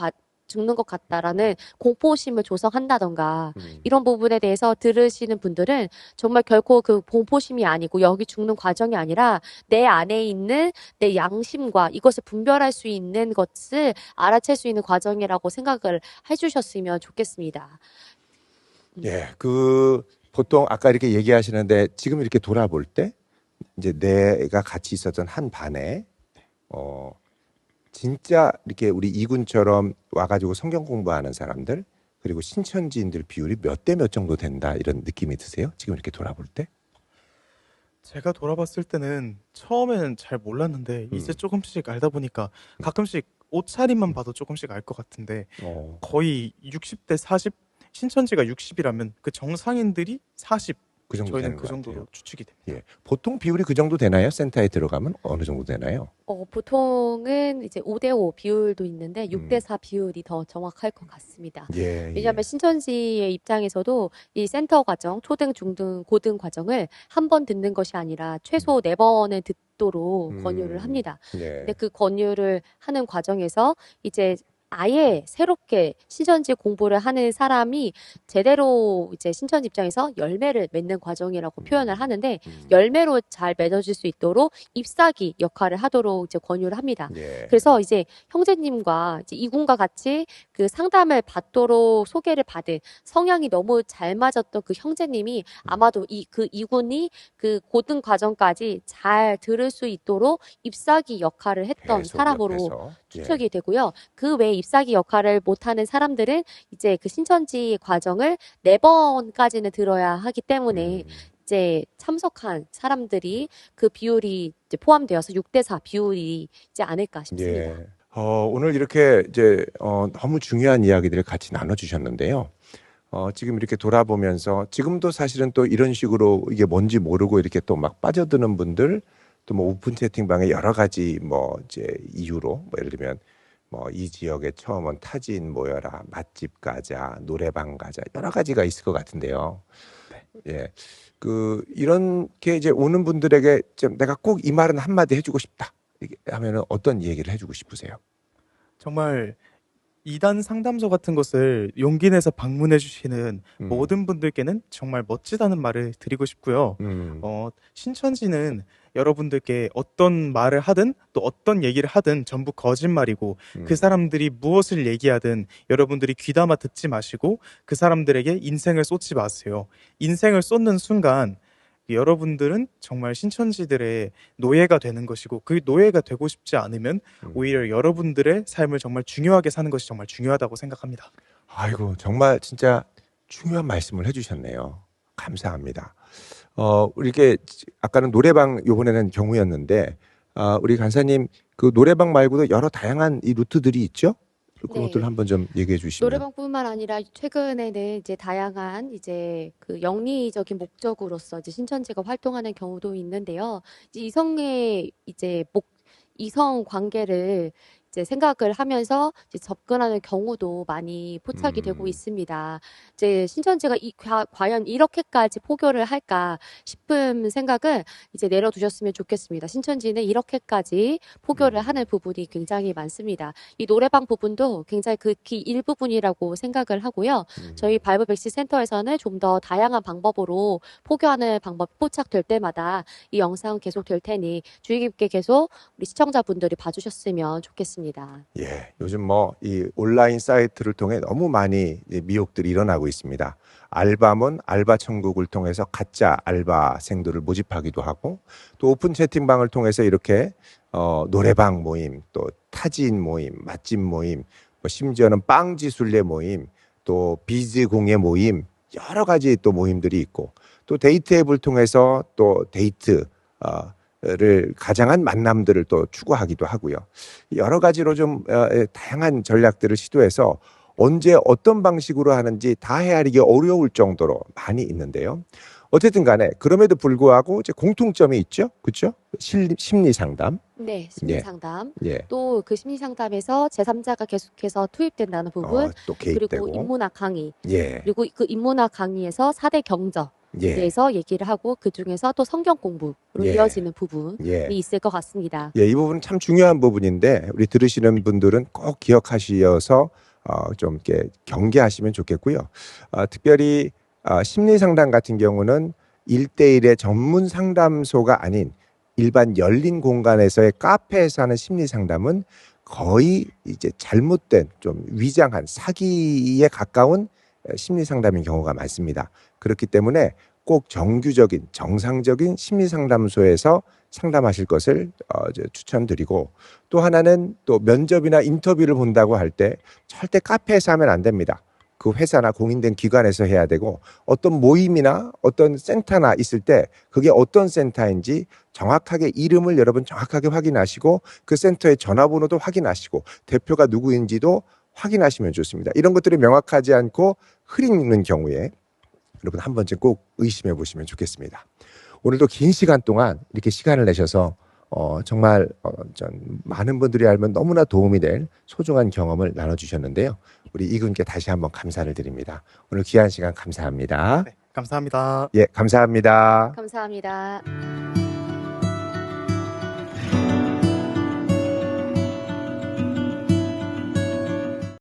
같다라는 공포심을 조성한다던가 이런 부분에 대해서 들으시는 분들은 정말 결코 그 공포심이 아니고 여기 죽는 과정이 아니라 내 안에 있는 내 양심과 이것을 분별할 수 있는 것을 알아챌 수 있는 과정이라고 생각을 해주셨으면 좋겠습니다. 예, 그 보통 아까 이렇게 얘기하시는데 지금 이렇게 돌아볼 때 이제 내가 같이 있었던 한 반에 진짜 이렇게 우리 이군처럼 와가지고 성경 공부하는 사람들 그리고 신천지인들 비율이 몇 대 몇 정도 된다 이런 느낌이 드세요? 지금 이렇게 돌아볼 때? 제가 돌아봤을 때는 처음에는 잘 몰랐는데 이제 조금씩 알다 보니까 가끔씩 옷차림만 봐도 조금씩 알 것 같은데 거의 60대 40 신천지가 60이라면 그 정상인들이 40 그 정도 저희는 되는 그 것 정도로 같아요. 추측이 됩니다. 예, 보통 비율이 그 정도 되나요? 센터에 들어가면 어느 정도 되나요? 보통은 이제 5대5 비율도 있는데 6대4 비율이 더 정확할 것 같습니다. 예, 왜냐하면 신천지의 입장에서도 이 센터 과정, 초등, 중등, 고등 과정을 한 번 듣는 것이 아니라 최소 4번을 듣도록 권유를 합니다. 예. 근데 그 권유를 하는 과정에서 이제 아예 새롭게 신천지 공부를 하는 사람이 제대로 이제 신천지 입장에서 열매를 맺는 과정이라고 표현을 하는데 열매로 잘 맺어질 수 있도록 잎사귀 역할을 하도록 이제 권유를 합니다. 예. 그래서 이제 형제님과 이제 이군과 같이 그 상담을 받도록 소개를 받은 성향이 너무 잘 맞았던 그 형제님이 아마도 그 이군이 그 고등 과정까지 잘 들을 수 있도록 잎사귀 역할을 했던 계속 사람으로 옆에서. 추측이 되고요. 그 외에 잎사귀 역할을 못하는 사람들은 이제 그 신천지 과정을 4번까지는 들어야 하기 때문에 이제 참석한 사람들이 그 비율이 이제 포함되어서 6대4 비율이 있지 않을까 싶습니다. 예. 오늘 이렇게 이제 너무 중요한 이야기들을 같이 나눠주셨는데요. 지금 이렇게 돌아보면서 지금도 사실은 또 이런 식으로 이게 뭔지 모르고 이렇게 또 막 빠져드는 분들 또 뭐 오픈 채팅방에 여러 가지 뭐 이제 이유로 뭐 예를 들면 뭐 이 지역에 처음 온 타지인 모여라 맛집 가자 노래방 가자 여러 가지가 있을 것 같은데요. 예. 그 이렇게 이제 오는 분들에게 좀 내가 꼭 이 말은 한마디 해주고 싶다. 이렇게 하면은 어떤 얘기를 해주고 싶으세요? 정말 이단 상담소 같은 것을 용기 내서 방문해 주시는 모든 분들께는 정말 멋지다는 말을 드리고 싶고요. 신천지는 여러분들께 어떤 말을 하든 또 어떤 얘기를 하든 전부 거짓말이고 그 사람들이 무엇을 얘기하든 여러분들이 귀담아 듣지 마시고 그 사람들에게 인생을 쏟지 마세요. 인생을 쏟는 순간 여러분들은 정말 신천지들의 노예가 되는 것이고 그 노예가 되고 싶지 않으면 오히려 여러분들의 삶을 정말 중요하게 사는 것이 정말 중요하다고 생각합니다. 아이고 정말 진짜 중요한 말씀을 해주셨네요. 감사합니다. 이렇게 아까는 노래방 요번에는 경우였는데 우리 간사님 그 노래방 말고도 여러 다양한 이 루트들이 있죠? 그런 네. 것들 한번 좀 얘기해 주시면. 노래방뿐만 아니라 최근에는 이제 다양한 이제 그 영리적인 목적으로서 이제 신천지가 활동하는 경우도 있는데요. 이제 이성 관계를 이제 생각을 하면서 이제 접근하는 경우도 많이 포착이 되고 있습니다. 이제 신천지가 과연 이렇게까지 포교를 할까 싶은 생각을 이제 내려두셨으면 좋겠습니다. 신천지는 이렇게까지 포교를 하는 부분이 굉장히 많습니다. 이 노래방 부분도 굉장히 극히 일부분이라고 생각을 하고요. 저희 바이블 백신 센터에서는 좀 더 다양한 방법으로 포교하는 방법이 포착될 때마다 이 영상 계속 될 테니 주의 깊게 계속 우리 시청자분들이 봐주셨으면 좋겠습니다. 예, 요즘 뭐 이 온라인 사이트를 통해 너무 많이 이제 미혹들이 일어나고 있습니다. 알바몬 알바 천국을 통해서 가짜 알바생들을 모집하기도 하고, 또 오픈 채팅방을 통해서 이렇게 노래방 모임, 또 타지인 모임, 맛집 모임, 뭐 심지어는 빵지술래 모임, 또 비즈 공예 모임, 여러 가지 또 모임들이 있고, 또 데이트 앱을 통해서 또 를 가장한 만남들을 또 추구하기도 하고요. 여러 가지로 좀 다양한 전략들을 시도해서 언제 어떤 방식으로 하는지 다 헤아리기 어려울 정도로 많이 있는데요. 어쨌든 간에 그럼에도 불구하고 이제 공통점이 있죠. 그렇죠? 심리 상담. 네, 심리 상담. 예. 또 그 심리 상담에서 제3자가 계속해서 투입된다는 부분. 또 개입되고. 그리고 인문학 강의. 예. 그리고 그 인문학 강의에서 4대 경저. 예. 대해서 얘기를 하고 그 중에서 또 성경 공부로 예. 이어지는 부분이 예. 있을 것 같습니다. 예, 이 부분은 참 중요한 부분인데 우리 들으시는 분들은 꼭 기억하셔서 좀 이렇게 경계하시면 좋겠고요. 특별히 심리 상담 같은 경우는 1대1의 전문 상담소가 아닌 일반 열린 공간에서의 카페에서 하는 심리 상담은 거의 이제 잘못된 좀 위장한 사기에 가까운 심리 상담인 경우가 많습니다. 그렇기 때문에 꼭 정규적인 정상적인 심리 상담소에서 상담하실 것을 추천드리고, 또 하나는 또 면접이나 인터뷰를 본다고 할 때 절대 카페에서 하면 안 됩니다. 그 회사나 공인된 기관에서 해야 되고, 어떤 모임이나 어떤 센터나 있을 때 그게 어떤 센터인지 정확하게 이름을 여러분 정확하게 확인하시고, 그 센터의 전화번호도 확인하시고, 대표가 누구인지도 확인하시면 좋습니다. 이런 것들이 명확하지 않고 흐리는 경우에 여러분 한 번쯤 꼭 의심해 보시면 좋겠습니다. 오늘도 긴 시간 동안 이렇게 시간을 내셔서 정말 많은 분들이 알면 너무나 도움이 될 소중한 경험을 나눠주셨는데요. 우리 이군께 다시 한번 감사를 드립니다. 오늘 귀한 시간 감사합니다. 네, 감사합니다. 예, 감사합니다. 감사합니다.